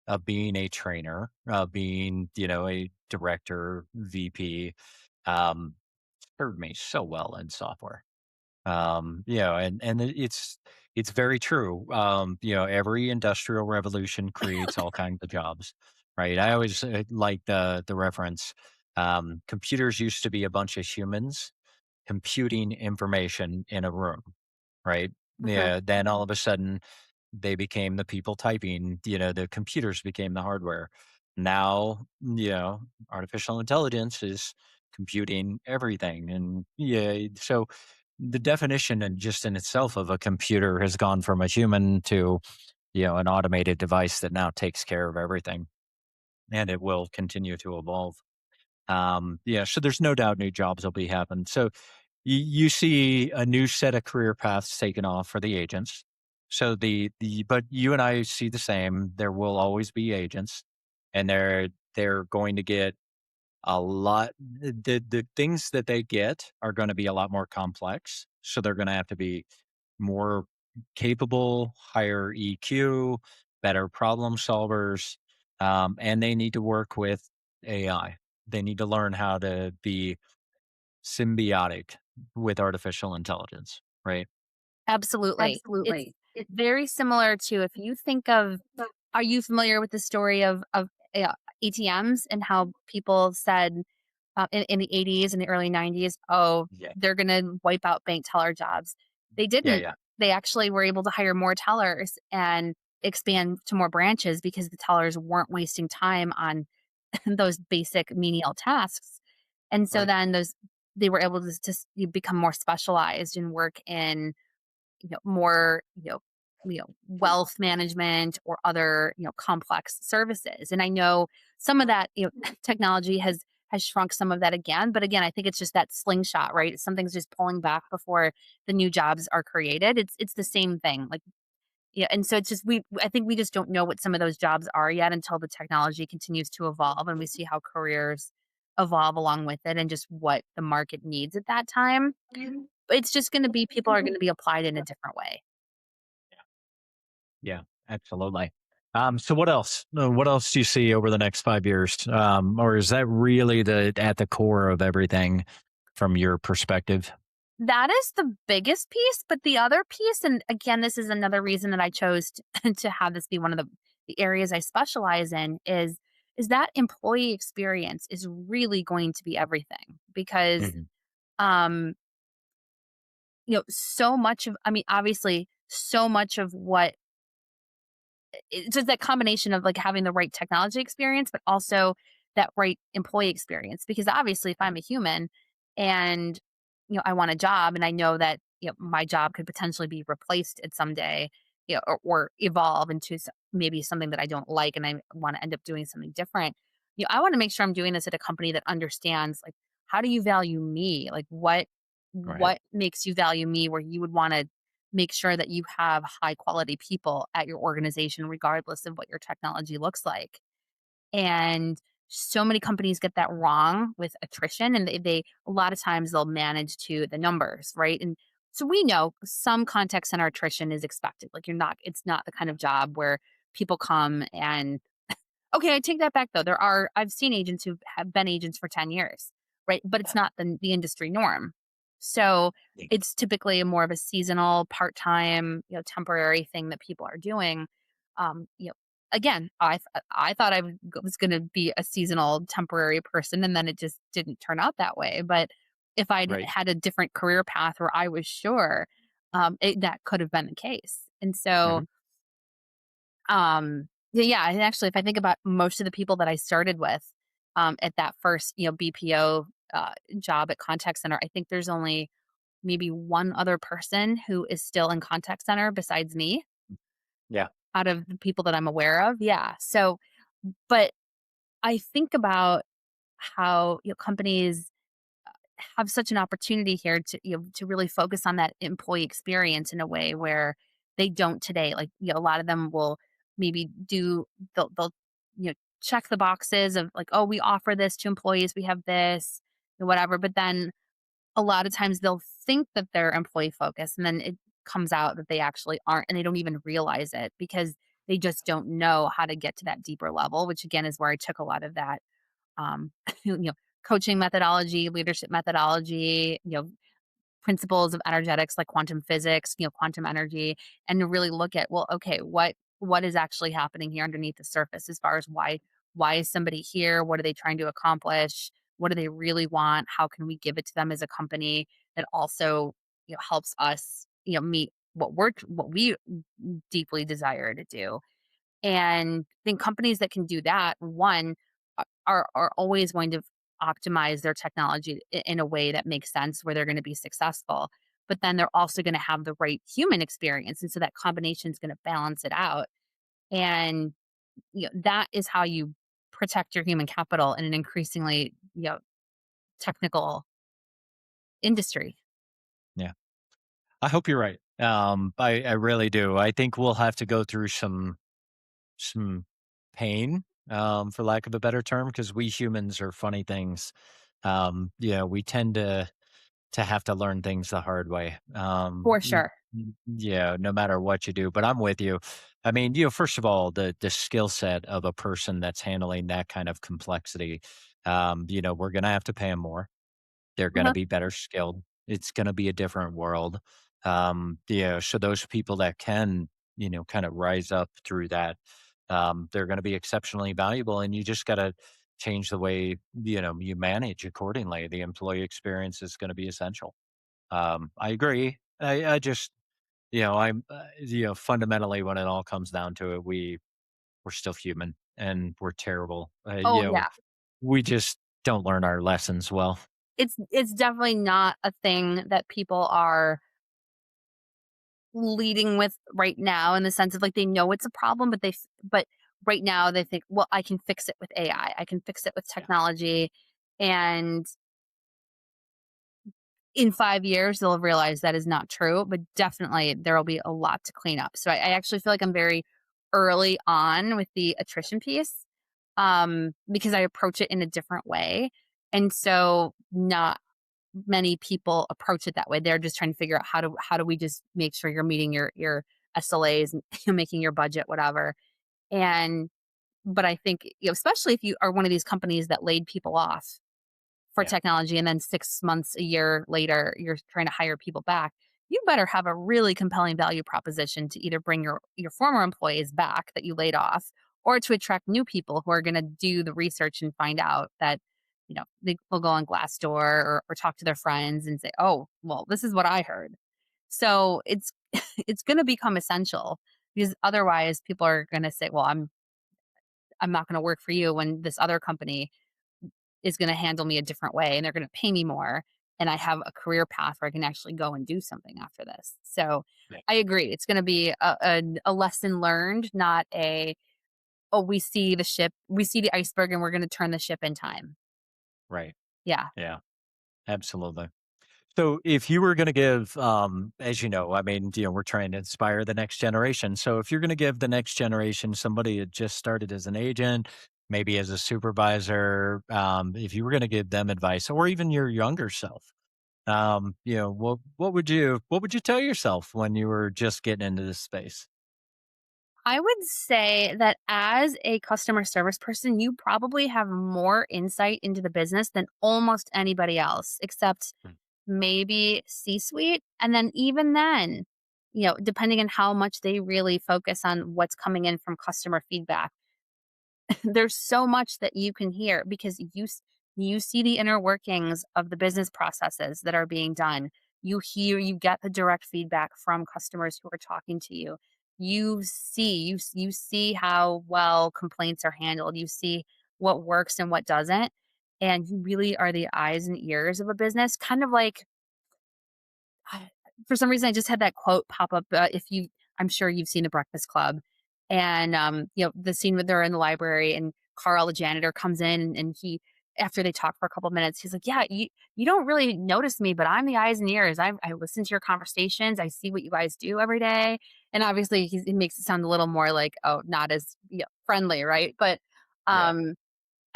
Speaker 2: of being a trainer, of being, a director, VP, um, served me so well in software. It's very true. Every industrial revolution creates all kinds of jobs, right? I always like the reference. Computers used to be a bunch of humans computing information in a room, right?
Speaker 1: Hmm.
Speaker 2: Yeah. Then all of a sudden, they became the people typing. The computers became the hardware. Now, artificial intelligence is computing everything, and yeah, so the definition and just in itself of a computer has gone from a human to an automated device that now takes care of everything, and it will continue to evolve. So there's no doubt new jobs will be happening. So you see a new set of career paths taken off for the agents. So but you and I see the same. There will always be agents, and they're going to get a lot. The things that they get are going to be a lot more complex. So they're going to have to be more capable, higher EQ, better problem solvers, and they need to work with AI. They need to learn how to be symbiotic with artificial intelligence, right?
Speaker 1: Absolutely. It's
Speaker 2: Absolutely.
Speaker 1: very similar to if you think of, are you familiar with the story of ATMs and how people said in the 80s and the early 90s, oh,
Speaker 2: Yeah.
Speaker 1: they're going to wipe out bank teller jobs. They
Speaker 2: Yeah,
Speaker 1: didn't.
Speaker 2: yeah.
Speaker 1: They actually were able to hire more tellers and expand to more branches because the tellers weren't wasting time on those basic menial tasks. And so
Speaker 2: Right,
Speaker 1: then they were able to just become more specialized and work in more wealth management or other complex services. And I know some of that technology has shrunk some of that again, but again I think it's just that slingshot, right? Something's just pulling back before the new jobs are created. It's the same thing, like, yeah. And so it's just I think we just don't know what some of those jobs are yet until the technology continues to evolve and we see how careers evolve along with it and just what the market needs at that time. It's just going to be, people are going to be applied in a different way.
Speaker 2: yeah, absolutely. So what else? What else do you see over the next 5 years? Or is that really the at the core of everything from your perspective?
Speaker 1: That is the biggest piece, but the other piece, and again, this is another reason that I chose to have this be one of the areas I specialize in, is that employee experience is really going to be everything because
Speaker 2: Mhm.
Speaker 1: um so much of, I mean, obviously so much of what, it's just that combination of like having the right technology experience, but also that right employee experience. Because obviously, if I'm a human and I want a job, and I know that my job could potentially be replaced at some day, or evolve into maybe something that I don't like, and I want to end up doing something different. I want to make sure I'm doing this at a company that understands, like, how do you value me? Like,
Speaker 2: Right,
Speaker 1: what makes you value me? Where you would want to make sure that you have high quality people at your organization, regardless of what your technology looks like. And so many companies get that wrong with attrition, and they a lot of times they'll manage to the numbers, right? And so we know some contact center attrition is expected. Like, it's not the kind of job where people come and, okay, I take that back though. I've seen agents who have been agents for 10 years, right? But it's not the industry norm. So
Speaker 2: yeah.
Speaker 1: it's typically more of a seasonal, part-time, temporary thing that people are doing. Um, you know, again, I thought was going to be a seasonal, temporary person, and then it just didn't turn out that way. But if I'd
Speaker 2: Right.
Speaker 1: had a different career path where I was sure, that could have been the case. And so,
Speaker 2: Mhm.
Speaker 1: yeah, and actually, if I think about most of the people that I started with, at that first, BPO job at contact center, I think there's only maybe one other person who is still in contact center besides me
Speaker 2: Yeah.
Speaker 1: out of the people that I'm aware of. Yeah. So, but I think about how companies have such an opportunity here to to really focus on that employee experience in a way where they don't today. Like, a lot of them will maybe they'll, check the boxes of like, "Oh, we offer this to employees, we have this," whatever, but then a lot of times they'll think that they're employee focused, and then it comes out that they actually aren't, and they don't even realize it because they just don't know how to get to that deeper level, which again is where I took a lot of that, um, you know, coaching methodology, leadership methodology, principles of energetics like quantum physics, quantum energy, and to really look at, well, okay, what is actually happening here underneath the surface as far as why is somebody here? What are they trying to accomplish? What do they really want? How can we give it to them as a company that also, helps us, meet what we deeply desire to do. And I think companies that can do that, one, are always going to optimize their technology in a way that makes sense where they're going to be successful. But then they're also going to have the right human experience. And so that combination is going to balance it out. And that is how you protect your human capital in an increasingly, technical industry.
Speaker 2: Yeah. I hope you're right. I really do. I think we'll have to go through some pain, for lack of a better term, because we humans are funny things. We tend to have to learn things the hard way.
Speaker 1: For sure.
Speaker 2: Yeah, no matter what you do. But I'm with you. I mean, first of all, the skill set of a person that's handling that kind of complexity, we're gonna have to pay them more. They're gonna
Speaker 1: Uh-huh.
Speaker 2: be better skilled. It's gonna be a different world. So those people that can, kind of rise up through that, they're gonna be exceptionally valuable, and you just gotta change the way, you manage accordingly. The employee experience is gonna be essential. I agree. I just, fundamentally, when it all comes down to it, we're still human and we're terrible.
Speaker 1: Oh yeah.
Speaker 2: We just don't learn our lessons well.
Speaker 1: It's definitely not a thing that people are leading with right now in the sense of, like, they know it's a problem, but right now they think, "Well, I can fix it with AI. I can fix it with
Speaker 2: Yeah.
Speaker 1: technology." And in 5 years, they'll realize that is not true, but definitely there will be a lot to clean up. So I actually feel like I'm very early on with the attrition piece, because I approach it in a different way, and so not many people approach it that way. They're just trying to figure out how do we just make sure you're meeting your SLAs and you're making your budget, whatever. And but I think, especially if you are one of these companies that laid people off for
Speaker 2: Yeah.
Speaker 1: technology and then 6 months, a year later, you're trying to hire people back, you better have a really compelling value proposition to either bring your former employees back that you laid off or to attract new people who are going to do the research and find out that, they will go on Glassdoor or talk to their friends and say, "Oh, well, this is what I heard." So it's it's going to become essential because otherwise people are going to say, "Well, I'm not going to work for you when this other company is gonna handle me a different way, and they're gonna pay me more, and I have a career path where I can actually go and do something after this." So,
Speaker 2: Yeah.
Speaker 1: I agree, it's gonna be a lesson learned, not a, "Oh, we see the iceberg, and we're gonna turn the ship in time."
Speaker 2: Right.
Speaker 1: Yeah.
Speaker 2: Yeah. Absolutely. So if you were going to give, as you know, I mean, we're trying to inspire the next generation. So if you're going to give the next generation somebody that just started as an agent, maybe as a supervisor, if you were going to give them advice, or even your younger self, what would you tell yourself when you were just getting into this space?
Speaker 1: I would say that as a customer service person, you probably have more insight into the business than almost anybody else, except
Speaker 2: Mm.
Speaker 1: maybe C-suite. And then even then, depending on how much they really focus on what's coming in from customer feedback, there's so much that you can hear because you see the inner workings of the business processes that are being done. You get the direct feedback from customers who are talking to you. You see how well complaints are handled. You see what works and what doesn't, and you really are the eyes and ears of a business. Kind of like, I for some reason, I just had that quote pop up. If you, I'm sure you've seen The Breakfast Club, and the scene where they're in the library and Carl, the janitor, comes in and he after they talk for a couple minutes, he's like, "Yeah, you don't really notice me, but I'm the eyes and ears. I listen to your conversations. I see what you guys do every day." And obviously, he makes it sound a little more like, oh, not as friendly, right? But
Speaker 2: Yeah.
Speaker 1: um,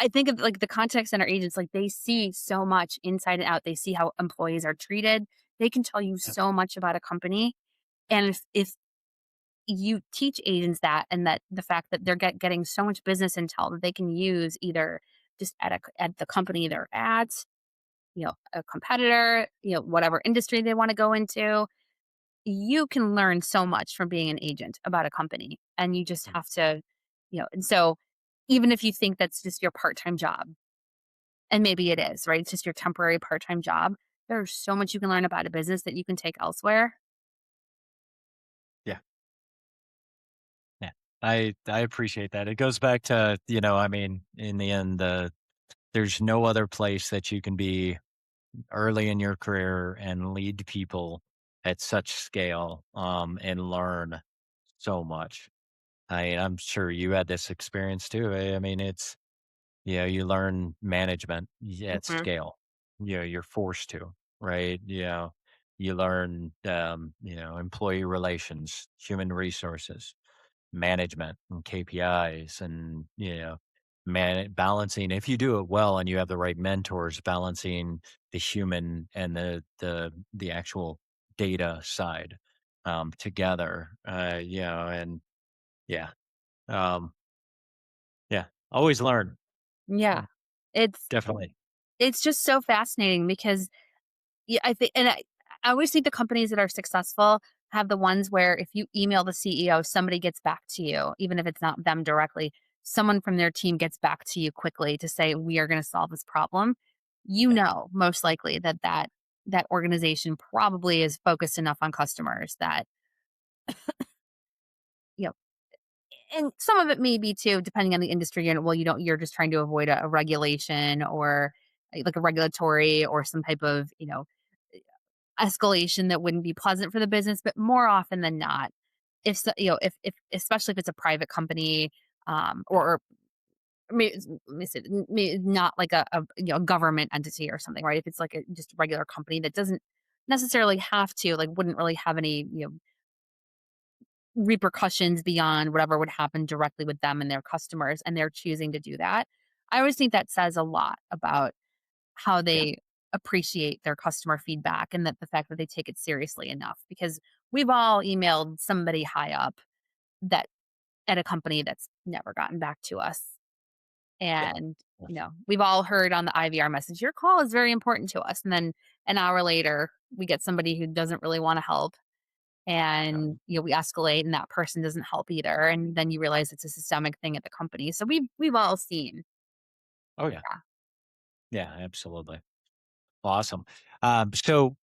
Speaker 1: I think of like the contact center agents, like they see so much inside and out. They see how employees are treated. They can tell you so much about a company. And if you teach agents that, and that the fact that they're getting so much business intel that they can use either just at the company they're at, a competitor, whatever industry they want to go into, you can learn so much from being an agent about a company. And you just have to, and so even if you think that's just your part-time job, and maybe it is, right? It's just your temporary part-time job. There's so much you can learn about a business that you can take elsewhere.
Speaker 2: Yeah. Yeah. I appreciate that. It goes back to, I mean, in the end, there's no other place that you can be early in your career and lead people at such scale, and learn so much. I'm sure you had this experience too. I mean, you learn management at
Speaker 1: Mhm.
Speaker 2: scale. You're forced to, right? You learn, employee relations, human resources, management, and KPIs, and balancing. If you do it well and you have the right mentors, balancing the human and the actual data side, together. And yeah, um, yeah, always learn.
Speaker 1: Yeah. It's
Speaker 2: Definitely.
Speaker 1: it's just so fascinating because yeah, I think, and I always think the companies that are successful have the ones where if you email the CEO, somebody gets back to you, even if it's not them directly. Someone from their team gets back to you quickly to say, "We are going to solve this problem."
Speaker 2: Yeah.
Speaker 1: Most likely that organization probably is focused enough on customers that you know, and some of it may be too, depending on the industry. And well, you're just trying to avoid a regulation or like a regulatory or some type of escalation that wouldn't be pleasant for the business, but more often than not, if so, if especially if it's a private company, or let me say, not like a government entity or something, right? If it's like just a regular company that doesn't necessarily have to, like, wouldn't really have any repercussions beyond whatever would happen directly with them and their customers, and they're choosing to do that. I always think that says a lot about how
Speaker 2: Yeah.
Speaker 1: they appreciate their customer feedback, and that the fact that they take it seriously enough, because we've all emailed somebody high up that at a company that's never gotten back to us.
Speaker 2: Yeah.
Speaker 1: And,
Speaker 2: Yeah.
Speaker 1: we've all heard on the IVR message, your call is very important to us. And then an hour later, we get somebody who doesn't really want to help.
Speaker 2: Yeah.
Speaker 1: And, we escalate and that person doesn't help either. And then you realize it's a systemic thing at the company. So we've all seen.
Speaker 2: Oh yeah.
Speaker 1: Yeah.
Speaker 2: Yeah. Absolutely. Awesome. So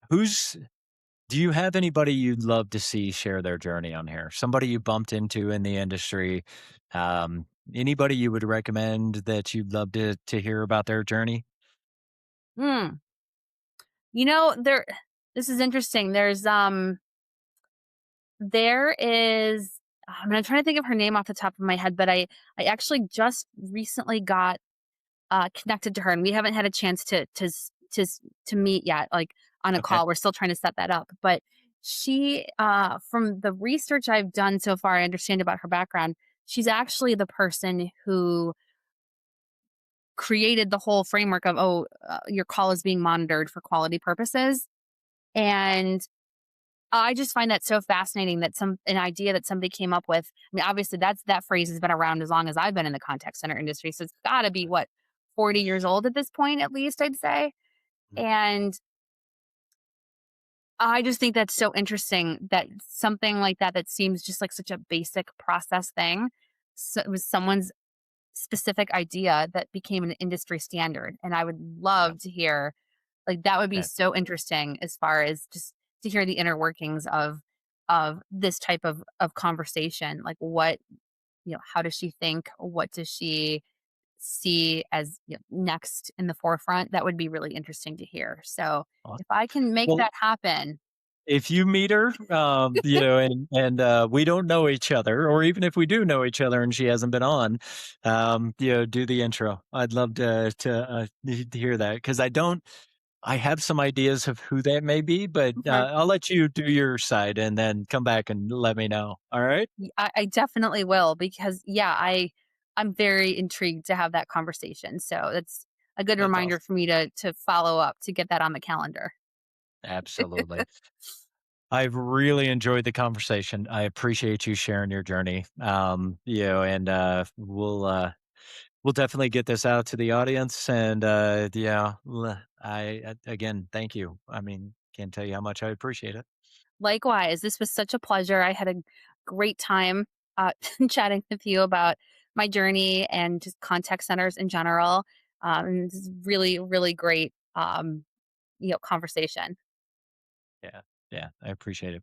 Speaker 2: who's do you have anybody you'd love to see share their journey on here? Somebody you bumped into in the industry? Um, Anybody you would recommend that you'd love to hear about their journey?
Speaker 1: Hmm. There this is interesting. There is I'm trying to think of her name off the top of my head, but I actually just recently got connected to her, and we haven't had a chance to meet yet, like on a
Speaker 2: Okay.
Speaker 1: call. We're still trying to set that up. But she, from the research I've done so far, I understand about her background. She's actually the person who created the whole framework of, your call is being monitored for quality purposes. And I just find that so fascinating that an idea that somebody came up with. I mean, obviously that phrase has been around as long as I've been in the contact center industry. So it's got to be what, 40 years old at this point, at least, I'd say.
Speaker 2: Mhm.
Speaker 1: And I just think that's so interesting that something like that seems just like such a basic process thing. So it was someone's specific idea that became an industry standard. And I would
Speaker 2: Yeah.
Speaker 1: love to hear, like, that would be
Speaker 2: Yeah.
Speaker 1: so interesting as far as just to hear the inner workings of this type of conversation. Like, what, how does she think? What does she see as, next in the forefront? That would be really interesting to hear. So if
Speaker 2: Awesome.
Speaker 1: I can make
Speaker 2: Well,
Speaker 1: that happen,
Speaker 2: if you meet her, and we don't know each other, or even if we do know each other and she hasn't been on, do the intro. I'd love to hear that because I don't. I have some ideas of who that may be, but
Speaker 1: Okay.
Speaker 2: I'll let you do your side and then come back and let me know. All right.
Speaker 1: I definitely will because yeah, I'm very intrigued to have that conversation. So that's a good
Speaker 2: That's
Speaker 1: reminder
Speaker 2: awesome.
Speaker 1: for me to follow up to get that on the calendar.
Speaker 2: Absolutely. I've really enjoyed the conversation. I appreciate you sharing your journey. And we'll definitely get this out to the audience. And again, thank you. I mean, can't tell you how much I appreciate it.
Speaker 1: Likewise, this was such a pleasure. I had a great time chatting with you about my journey and just contact centers in general. And this is really, really great, conversation.
Speaker 2: Yeah, yeah, I appreciate it.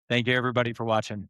Speaker 2: Thank you, everybody, for watching.